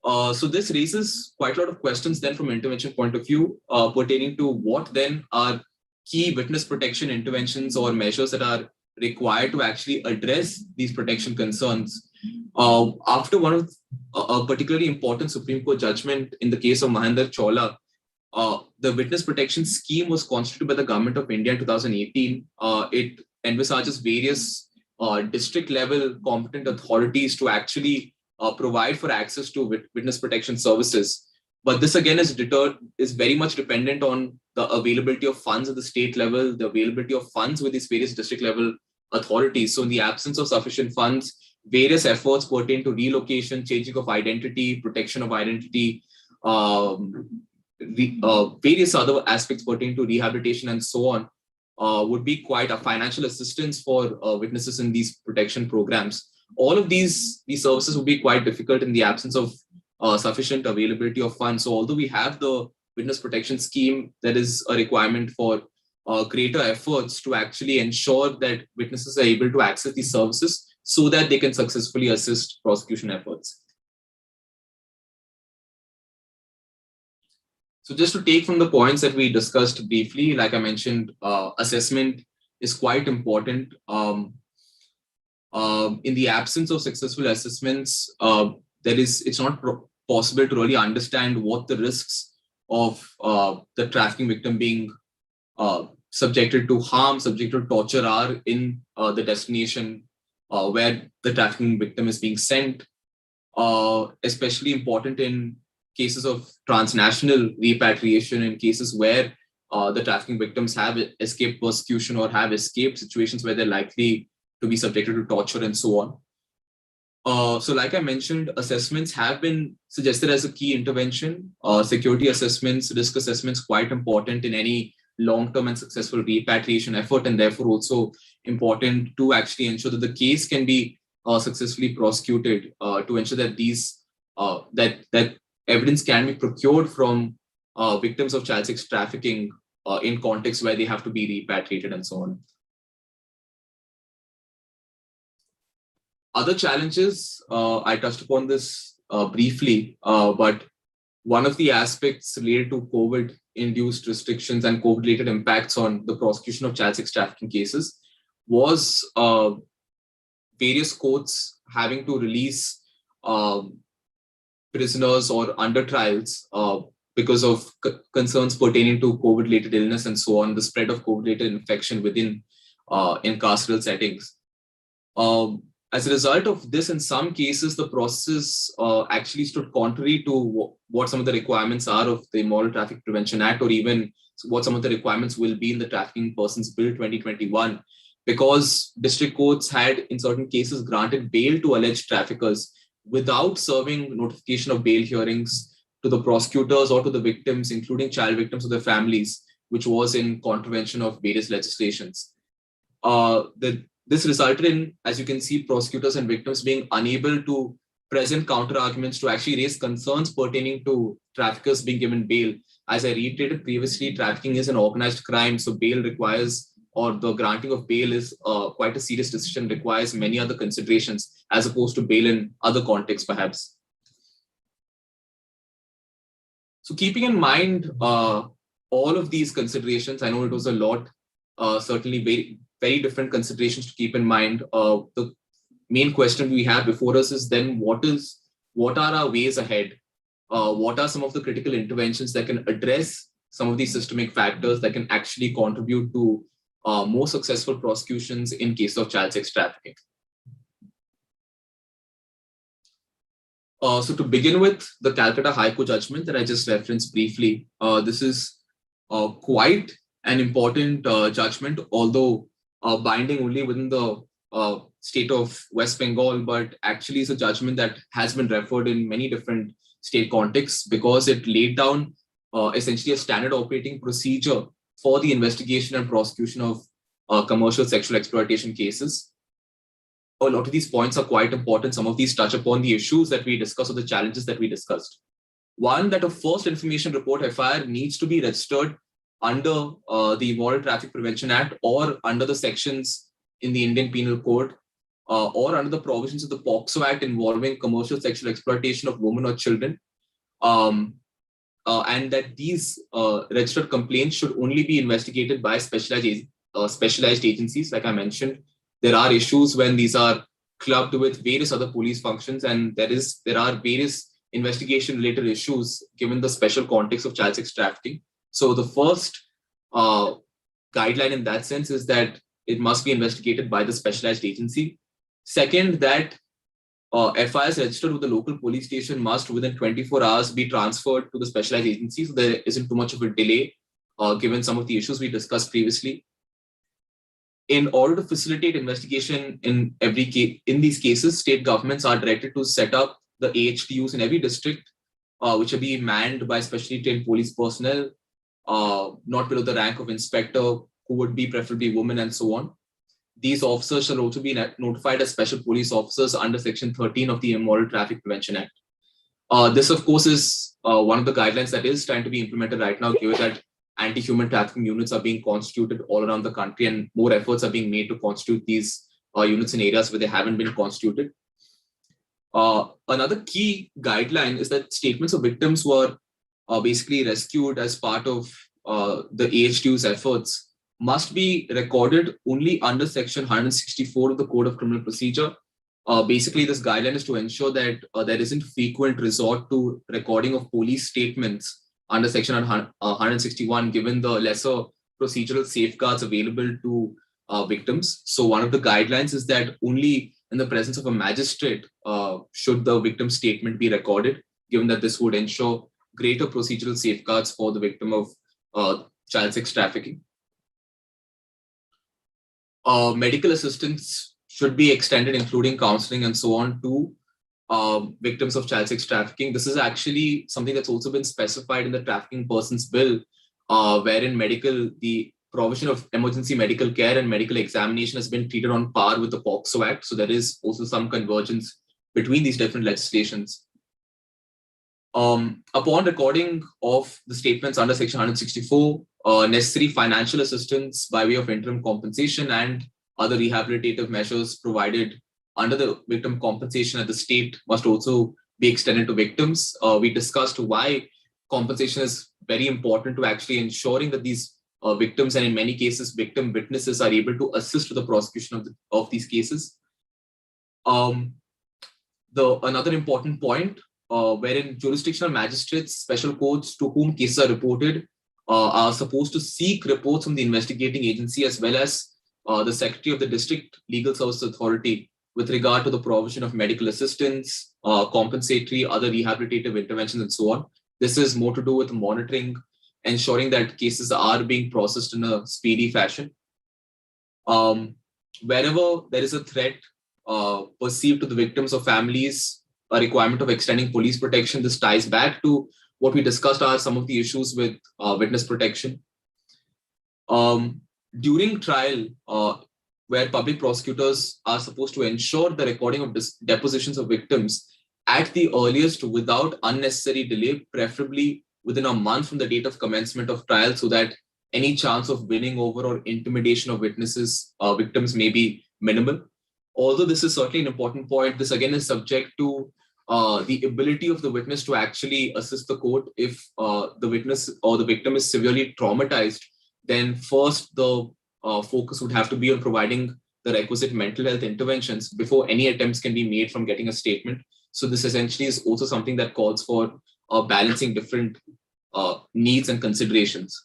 [SPEAKER 1] So this raises quite a lot of questions then from intervention point of view pertaining to what then are key witness protection interventions or measures that are required to actually address these protection concerns. After one of a particularly important Supreme Court judgment in the case of Mahendra Chola, the witness protection scheme was constituted by the Government of India in 2018. It envisages various district level competent authorities to actually provide for access to witness protection services. But this again is very much dependent on the availability of funds at the state level, the availability of funds with these various district level authorities. So in the absence of sufficient funds, various efforts pertain to relocation, changing of identity, protection of identity, various other aspects pertaining to rehabilitation and so on would be quite a financial assistance for witnesses in these protection programs. All of these services would be quite difficult in the absence of sufficient availability of funds. So although we have the witness protection scheme, there is a requirement for greater efforts to actually ensure that witnesses are able to access these services so that they can successfully assist prosecution efforts. So just to take from the points that we discussed briefly, like I mentioned, assessment is quite important. In the absence of successful assessments, it's not possible to really understand what the risks of the trafficking victim being subjected to harm, subjected to torture are in the destination where the trafficking victim is being sent. Especially important in cases of transnational repatriation, in cases where the trafficking victims have escaped persecution or have escaped situations where they're likely to be subjected to torture and so on. So like I mentioned, assessments have been suggested as a key intervention. Security assessments, risk assessments, quite important in any long-term and successful repatriation effort, and therefore also important to actually ensure that the case can be successfully prosecuted, to ensure that these that evidence can be procured from victims of child sex trafficking in contexts where they have to be repatriated and so on. Other challenges, I touched upon this briefly, but one of the aspects related to COVID-induced restrictions and COVID-related impacts on the prosecution of child sex trafficking cases was various courts having to release prisoners or under trials because of concerns pertaining to COVID-related illness and so on, the spread of COVID-related infection within carceral settings. As a result of this, in some cases, the process actually stood contrary to what some of the requirements are of the Immoral Traffic Prevention Act, or even what some of the requirements will be in the Trafficking Persons Bill 2021, because district courts had, in certain cases, granted bail to alleged traffickers without serving notification of bail hearings to the prosecutors or to the victims, including child victims or their families, which was in contravention of various legislations. This resulted in, as you can see, prosecutors and victims being unable to present counter arguments to actually raise concerns pertaining to traffickers being given bail. As I reiterated previously, trafficking is an organized crime, so bail requires, or the granting of bail is quite a serious decision, requires many other considerations as opposed to bail in other contexts, perhaps. So keeping in mind all of these considerations, I know it was a lot, certainly very, very different considerations to keep in mind. The main question we have before us is then what are our ways ahead? What are some of the critical interventions that can address some of these systemic factors that can actually contribute to more successful prosecutions in case of child sex trafficking? So to begin with, the Calcutta High Court judgment that I just referenced briefly, this is quite an important judgment, although binding only within the state of West Bengal, but actually is a judgment that has been referred in many different state contexts because it laid down essentially a standard operating procedure for the investigation and prosecution of commercial sexual exploitation cases. A lot of these points are quite important. Some of these touch upon the issues that we discussed or the challenges that we discussed. One, that a first information report FIR needs to be registered under the Immoral Traffic Prevention Act or under the sections in the Indian Penal Code or under the provisions of the POCSO Act involving commercial sexual exploitation of women or children. And that these registered complaints should only be investigated by specialized agencies, like I mentioned. There are issues when these are clubbed with various other police functions, and there are various investigation-related issues given the special context of child sex trafficking. So the first guideline in that sense is that it must be investigated by the specialized agency. Second, that FIRs registered with the local police station must within 24 hours be transferred to the specialized agency, so there isn't too much of a delay given some of the issues we discussed previously. In order to facilitate investigation in these cases, state governments are directed to set up the AHTUs in every district, which will be manned by specially trained police personnel, not below the rank of inspector, who would be preferably women, and so on. These officers shall also be notified as special police officers under Section 13 of the Immoral Traffic Prevention Act. This, of course, is one of the guidelines that is trying to be implemented right now, given that anti-human trafficking units are being constituted all around the country, and more efforts are being made to constitute these units in areas where they haven't been constituted. Another key guideline is that statements of victims were basically rescued as part of the AHTU's efforts must be recorded only under Section 164 of the Code of Criminal Procedure. Basically, this guideline is to ensure that there isn't frequent resort to recording of police statements under Section 161, given the lesser procedural safeguards available to victims. So one of the guidelines is that only in the presence of a magistrate should the victim's statement be recorded, given that this would ensure greater procedural safeguards for the victim of child sex trafficking. Medical assistance should be extended, including counseling and so on, to victims of child sex trafficking. This is actually something that's also been specified in the Trafficking Persons Bill, wherein the provision of emergency medical care and medical examination has been treated on par with the POCSO Act. So there is also some convergence between these different legislations. Upon recording of the statements under Section 164, necessary financial assistance by way of interim compensation and other rehabilitative measures provided under the victim compensation at the state must also be extended to victims. We discussed why compensation is very important to actually ensuring that these victims, and in many cases victim witnesses, are able to assist with the prosecution of these cases. Another important point, wherein jurisdictional magistrates, special courts to whom cases are reported are supposed to seek reports from the investigating agency as well as the Secretary of the District Legal Services Authority with regard to the provision of medical assistance, compensatory, other rehabilitative interventions, and so on. This is more to do with monitoring, ensuring that cases are being processed in a speedy fashion. Wherever there is a threat perceived to the victims or families, a requirement of extending police protection. This ties back to what we discussed are some of the issues with witness protection. During trial, where public prosecutors are supposed to ensure the recording of depositions of victims at the earliest without unnecessary delay, preferably within a month from the date of commencement of trial, so that any chance of winning over or intimidation of victims may be minimal. Although this is certainly an important point, this again is subject to the ability of the witness to actually assist the court. If the witness or the victim is severely traumatized, then first the focus would have to be on providing the requisite mental health interventions before any attempts can be made from getting a statement. So this essentially is also something that calls for balancing different needs and considerations.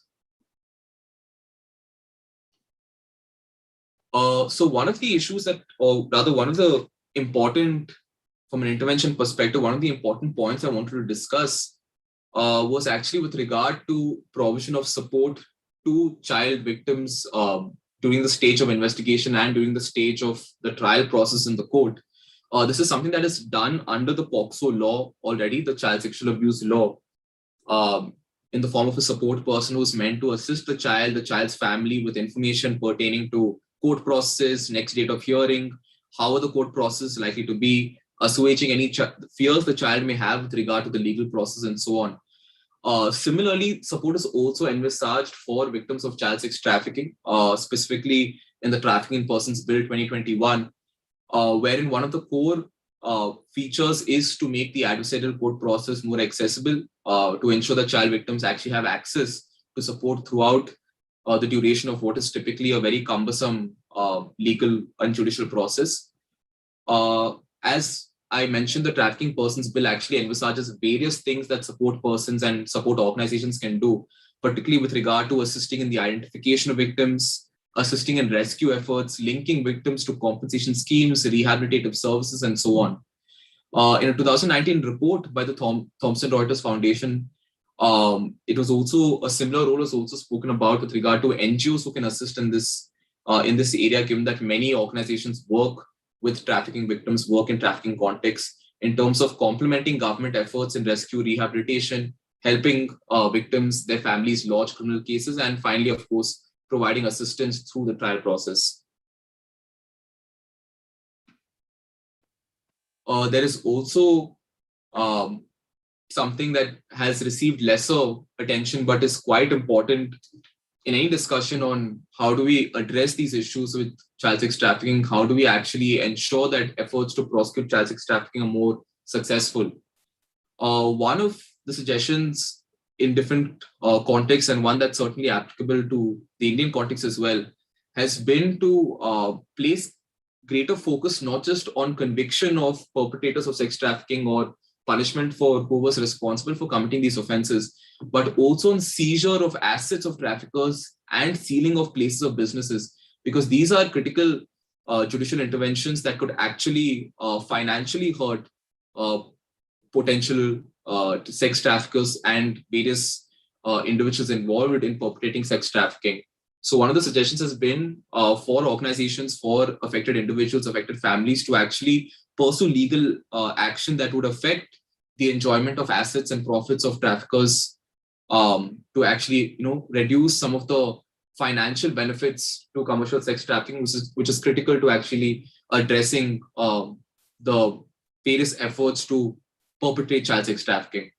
[SPEAKER 1] So one of the issues that, or rather one of the important, from an intervention perspective, one of the important points I wanted to discuss was actually with regard to provision of support to child victims during the stage of investigation and during the stage of the trial process in the court. This is something that is done under the POCSO law already, the child sexual abuse law, in the form of a support person who's meant to assist the child's family with information pertaining to court process, next date of hearing, how are the court process likely to be, assuaging any fears the child may have with regard to the legal process and so on. Similarly, support is also envisaged for victims of child sex trafficking, specifically in the Trafficking in Persons Bill 2021, wherein one of the core features is to make the adversarial court process more accessible, to ensure that child victims actually have access to support throughout the duration of what is typically a very cumbersome legal and judicial process. As I mentioned, the Trafficking Persons Bill actually envisages various things that support persons and support organizations can do, particularly with regard to assisting in the identification of victims, assisting in rescue efforts, linking victims to compensation schemes, rehabilitative services, and so on. In a 2019 report by the Thomson Reuters Foundation, it was also a similar role was also spoken about with regard to NGOs who can assist in this area, given that many organizations work with trafficking victims, work in trafficking contexts, in terms of complementing government efforts in rescue, rehabilitation, helping victims, their families lodge criminal cases, and finally, of course, providing assistance through the trial process. There is also something that has received lesser attention, but is quite important in any discussion on how do we address these issues with child sex trafficking, how do we actually ensure that efforts to prosecute child sex trafficking are more successful. One of the suggestions in different contexts, and one that's certainly applicable to the Indian context as well, has been to place greater focus not just on conviction of perpetrators of sex trafficking or punishment for who was responsible for committing these offenses, but also on seizure of assets of traffickers and sealing of places of businesses, because these are critical judicial interventions that could actually financially hurt potential sex traffickers and various individuals involved in perpetrating sex trafficking. So one of the suggestions has been for organizations, for affected individuals, affected families to actually pursue legal action that would affect the enjoyment of assets and profits of traffickers, to actually, reduce some of the financial benefits to commercial sex trafficking, which is critical to actually addressing the various efforts to perpetrate child sex trafficking.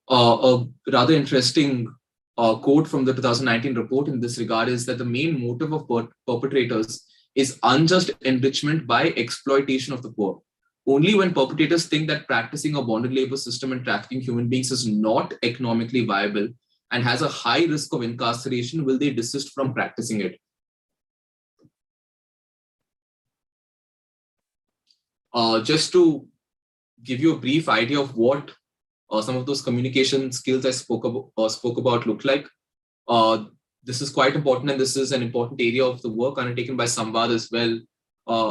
[SPEAKER 1] A rather interesting quote from the 2019 report in this regard is that the main motive of perpetrators is unjust enrichment by exploitation of the poor. Only when perpetrators think that practicing a bonded labor system and trafficking human beings is not economically viable and has a high risk of incarceration will they desist from practicing it. Just to give you a brief idea of what some of those communication skills I spoke about look like. This is quite important, and this is an important area of the work undertaken by SAMVAD as well.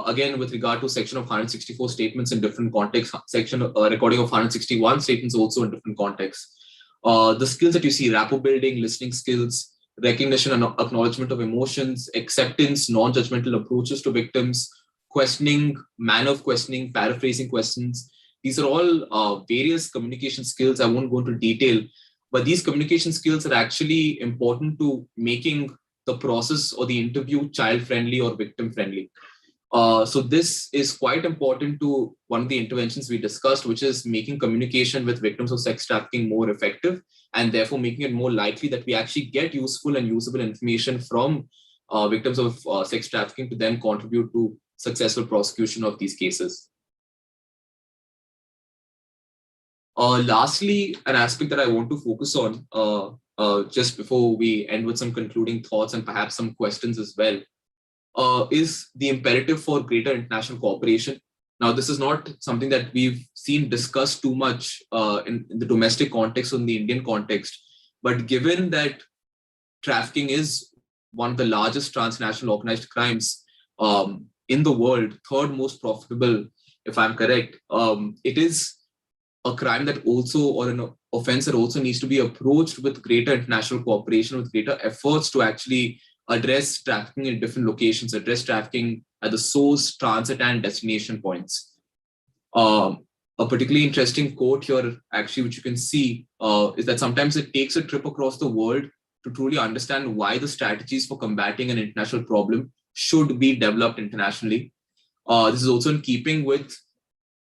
[SPEAKER 1] Again, with regard to section of 164 statements in different contexts, section recording of 161 statements also in different contexts. The skills that you see: rapport building, listening skills, recognition and acknowledgement of emotions, acceptance, non-judgmental approaches to victims, questioning, manner of questioning, paraphrasing questions. These are all various communication skills. I won't go into detail, but these communication skills are actually important to making the process or the interview child-friendly or victim-friendly. So this is quite important to one of the interventions we discussed, which is making communication with victims of sex trafficking more effective, and therefore making it more likely that we actually get useful and usable information from victims of sex trafficking to then contribute to successful prosecution of these cases. Lastly, an aspect that I want to focus on just before we end with some concluding thoughts and perhaps some questions as well, is the imperative for greater international cooperation. Now, this is not something that we've seen discussed too much in the domestic context or in the Indian context, but given that trafficking is one of the largest transnational organized crimes in the world, third most profitable, if I'm correct, it is a crime that also, or an offense that also needs to be approached with greater international cooperation, with greater efforts to actually address trafficking in different locations, address trafficking at the source, transit, and destination points. A particularly interesting quote here, actually, which you can see, is that sometimes it takes a trip across the world to truly understand why the strategies for combating an international problem should be developed internationally. This is also in keeping with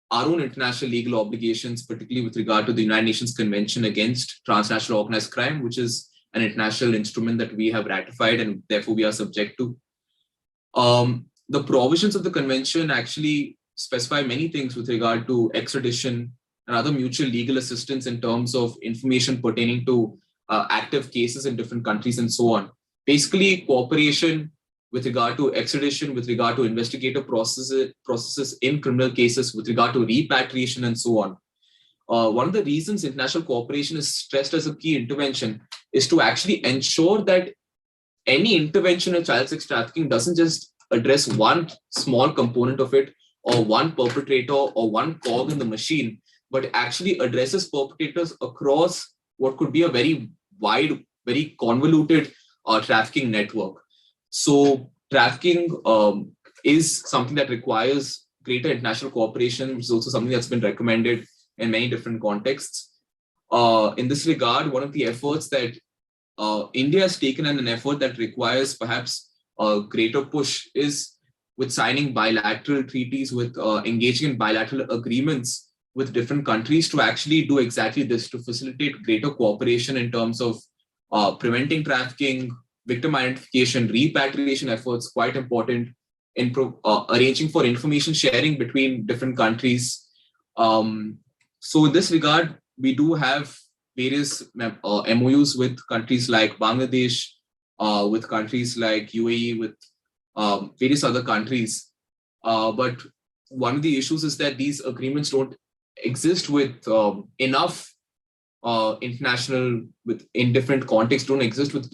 [SPEAKER 1] our own international legal obligations, particularly with regard to the United Nations Convention Against Transnational Organized Crime, which is an international instrument that we have ratified and therefore we are subject to. The provisions of the convention actually specify many things with regard to extradition and other mutual legal assistance in terms of information pertaining to active cases in different countries and so on. Basically, cooperation with regard to extradition, with regard to investigative processes in criminal cases, with regard to repatriation and so on. One of the reasons international cooperation is stressed as a key intervention is to actually ensure that any intervention in child sex trafficking doesn't just address one small component of it or one perpetrator or one cog in the machine, but actually addresses perpetrators across what could be a very wide, very convoluted trafficking network. So trafficking is something that requires greater international cooperation, which is also something that's been recommended in many different contexts. In this regard, one of the efforts that India has taken, and an effort that requires perhaps a greater push, is with signing bilateral treaties, with engaging in bilateral agreements with different countries to actually do exactly this, to facilitate greater cooperation in terms of preventing trafficking, victim identification, repatriation efforts, quite important in arranging for information sharing between different countries. So in this regard, we do have various MOUs with countries like Bangladesh, with countries like UAE, with various other countries. But one of the issues is that these agreements don't exist with enough international, in different contexts, don't exist with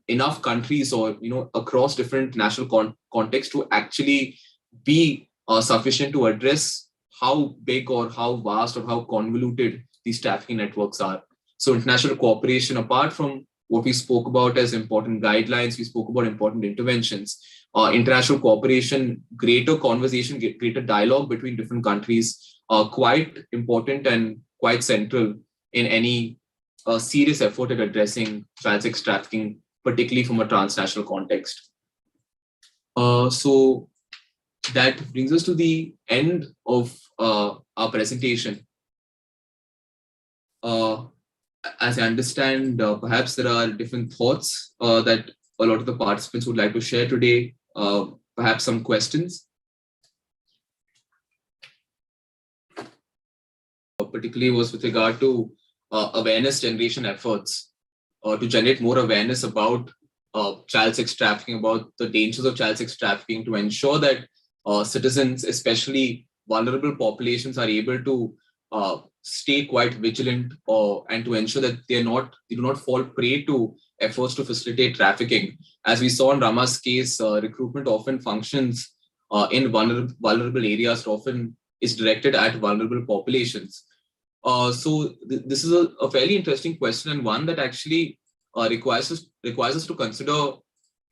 [SPEAKER 1] enough countries or across different national contexts to actually be sufficient to address how big or how vast or how convoluted these trafficking networks are. So international cooperation, apart from what we spoke about as important guidelines, we spoke about important interventions. International cooperation, greater conversation, greater dialogue between different countries are quite important and quite central in any serious effort at addressing child sex trafficking, particularly from a transnational context. So that brings us to the end of our presentation. As I understand, perhaps there are different thoughts that a lot of the participants would like to share today, perhaps some questions. Particularly was with regard to awareness generation efforts to generate more awareness about child sex trafficking, about the dangers of child sex trafficking, to ensure that citizens, especially vulnerable populations, are able to stay quite vigilant and to ensure that they do not fall prey to efforts to facilitate trafficking. As we saw in Rama's case, recruitment often functions in vulnerable areas, often is directed at vulnerable populations. So this is a fairly interesting question, and one that actually requires us to consider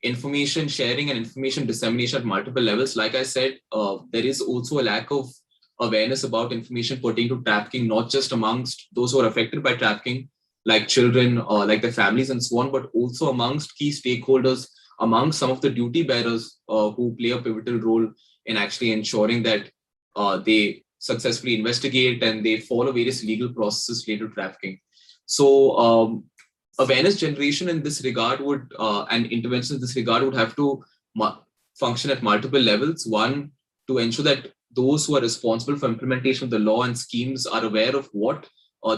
[SPEAKER 1] information sharing and information dissemination at multiple levels. Like I said, there is also a lack of awareness about information pertaining to trafficking, not just amongst those who are affected by trafficking, like children, like their families and so on, but also amongst key stakeholders among some of the duty bearers who play a pivotal role in actually ensuring that they successfully investigate and they follow various legal processes related to trafficking. So awareness generation in this regard would and intervention in this regard would have to function at multiple levels. One, to ensure that those who are responsible for implementation of the law and schemes are aware of what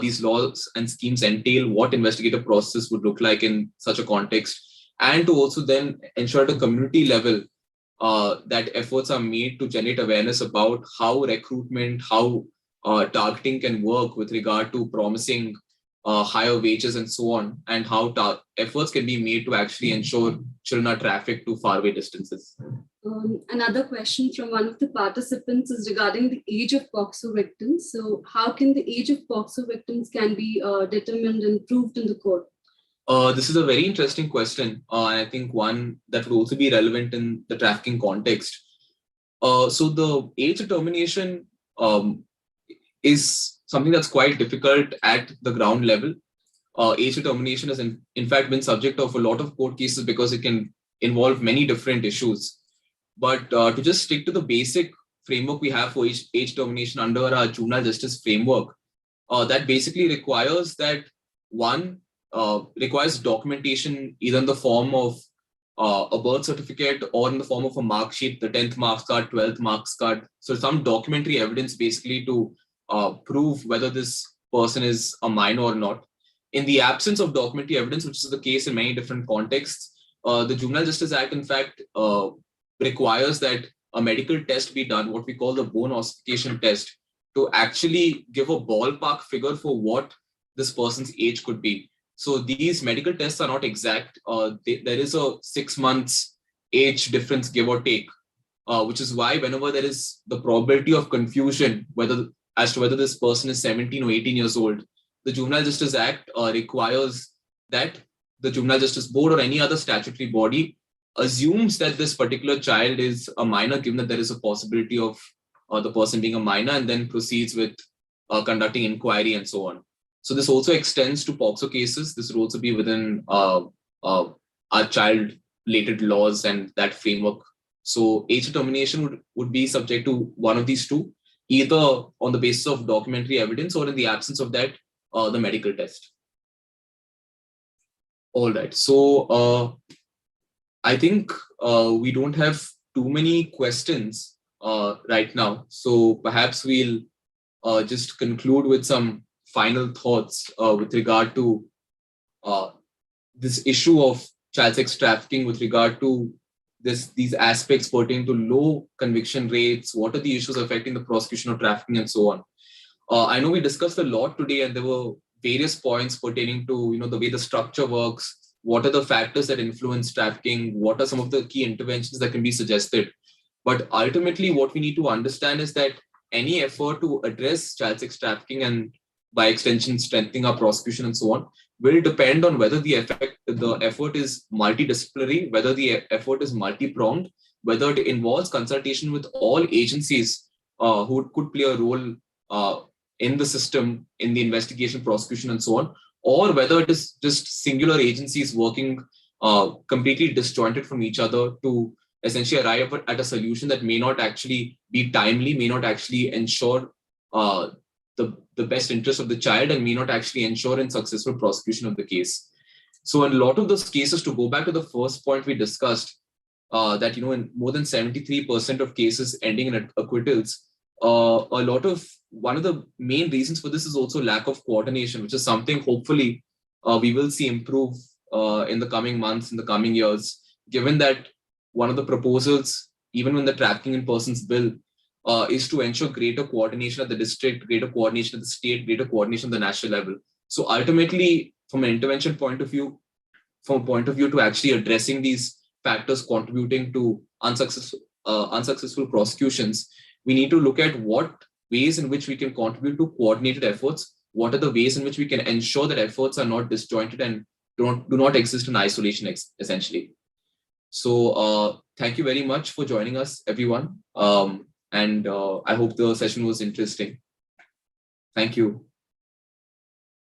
[SPEAKER 1] these laws and schemes entail, what investigative process would look like in such a context, and to also then ensure at a community level that efforts are made to generate awareness about how recruitment, how targeting can work with regard to promising higher wages and so on, and how efforts can be made to actually ensure children are trafficked to faraway distances.
[SPEAKER 3] Another question from one of the participants is regarding the age of POCSO victims. So how can the age of POCSO victims can be determined and proved in the court?
[SPEAKER 1] This is a very interesting question, and I think one that would also be relevant in the trafficking context. So the age determination is something that's quite difficult at the ground level. Age determination has in fact been subject of a lot of court cases because it can involve many different issues. But to just stick to the basic framework we have for age determination under our juvenile justice framework, that basically requires that one requires documentation either in the form of a birth certificate or in the form of a mark sheet, the 10th marks card, 12th marks card. So some documentary evidence basically to prove whether this person is a minor or not. In the absence of documentary evidence, which is the case in many different contexts, the Juvenile Justice Act, in fact, requires that a medical test be done, what we call the bone ossification test, to actually give a ballpark figure for what this person's age could be. So these medical tests are not exact. There is a 6 months age difference, give or take, which is why whenever there is the probability of confusion as to whether this person is 17 or 18 years old, the Juvenile Justice Act requires that the Juvenile Justice Board or any other statutory body assumes that this particular child is a minor, given that there is a possibility of the person being a minor, and then proceeds with conducting inquiry and so on. So this also extends to POCSO cases. This would also be within our child-related laws and that framework. So age determination would be subject to one of these two, either on the basis of documentary evidence or in the absence of that, the medical test. All right. So I think we don't have too many questions right now. So perhaps we'll just conclude with some final thoughts with regard to this issue of child sex trafficking, with regard to these aspects pertaining to low conviction rates, what are the issues affecting the prosecution of trafficking and so on. I know we discussed a lot today, and there were various points pertaining to the way the structure works, what are the factors that influence trafficking, what are some of the key interventions that can be suggested. But ultimately, what we need to understand is that any effort to address child sex trafficking and by extension strengthening our prosecution and so on will depend on whether the effort is multidisciplinary, whether the effort is multi-pronged, whether it involves consultation with all agencies who could play a role in the system, in the investigation, prosecution, and so on, or whether it is just singular agencies working completely disjointed from each other to essentially arrive at a solution that may not actually be timely, may not actually ensure the best interest of the child, and may not actually ensure in successful prosecution of the case. So in a lot of those cases, to go back to the first point we discussed, that in more than 73% of cases ending in acquittals, one of the main reasons for this is also lack of coordination, which is something hopefully we will see improve in the coming months, in the coming years, given that one of the proposals, even in the Trafficking in Persons Bill, is to ensure greater coordination at the district, greater coordination at the state, greater coordination at the national level. So ultimately, from an intervention point of view, to actually addressing these factors contributing to unsuccessful prosecutions, we need to look at what ways in which we can contribute to coordinated efforts, what are the ways in which we can ensure that efforts are not disjointed and do not exist in isolation, essentially. So thank you very much for joining us, everyone. And I hope the session was interesting. Thank you.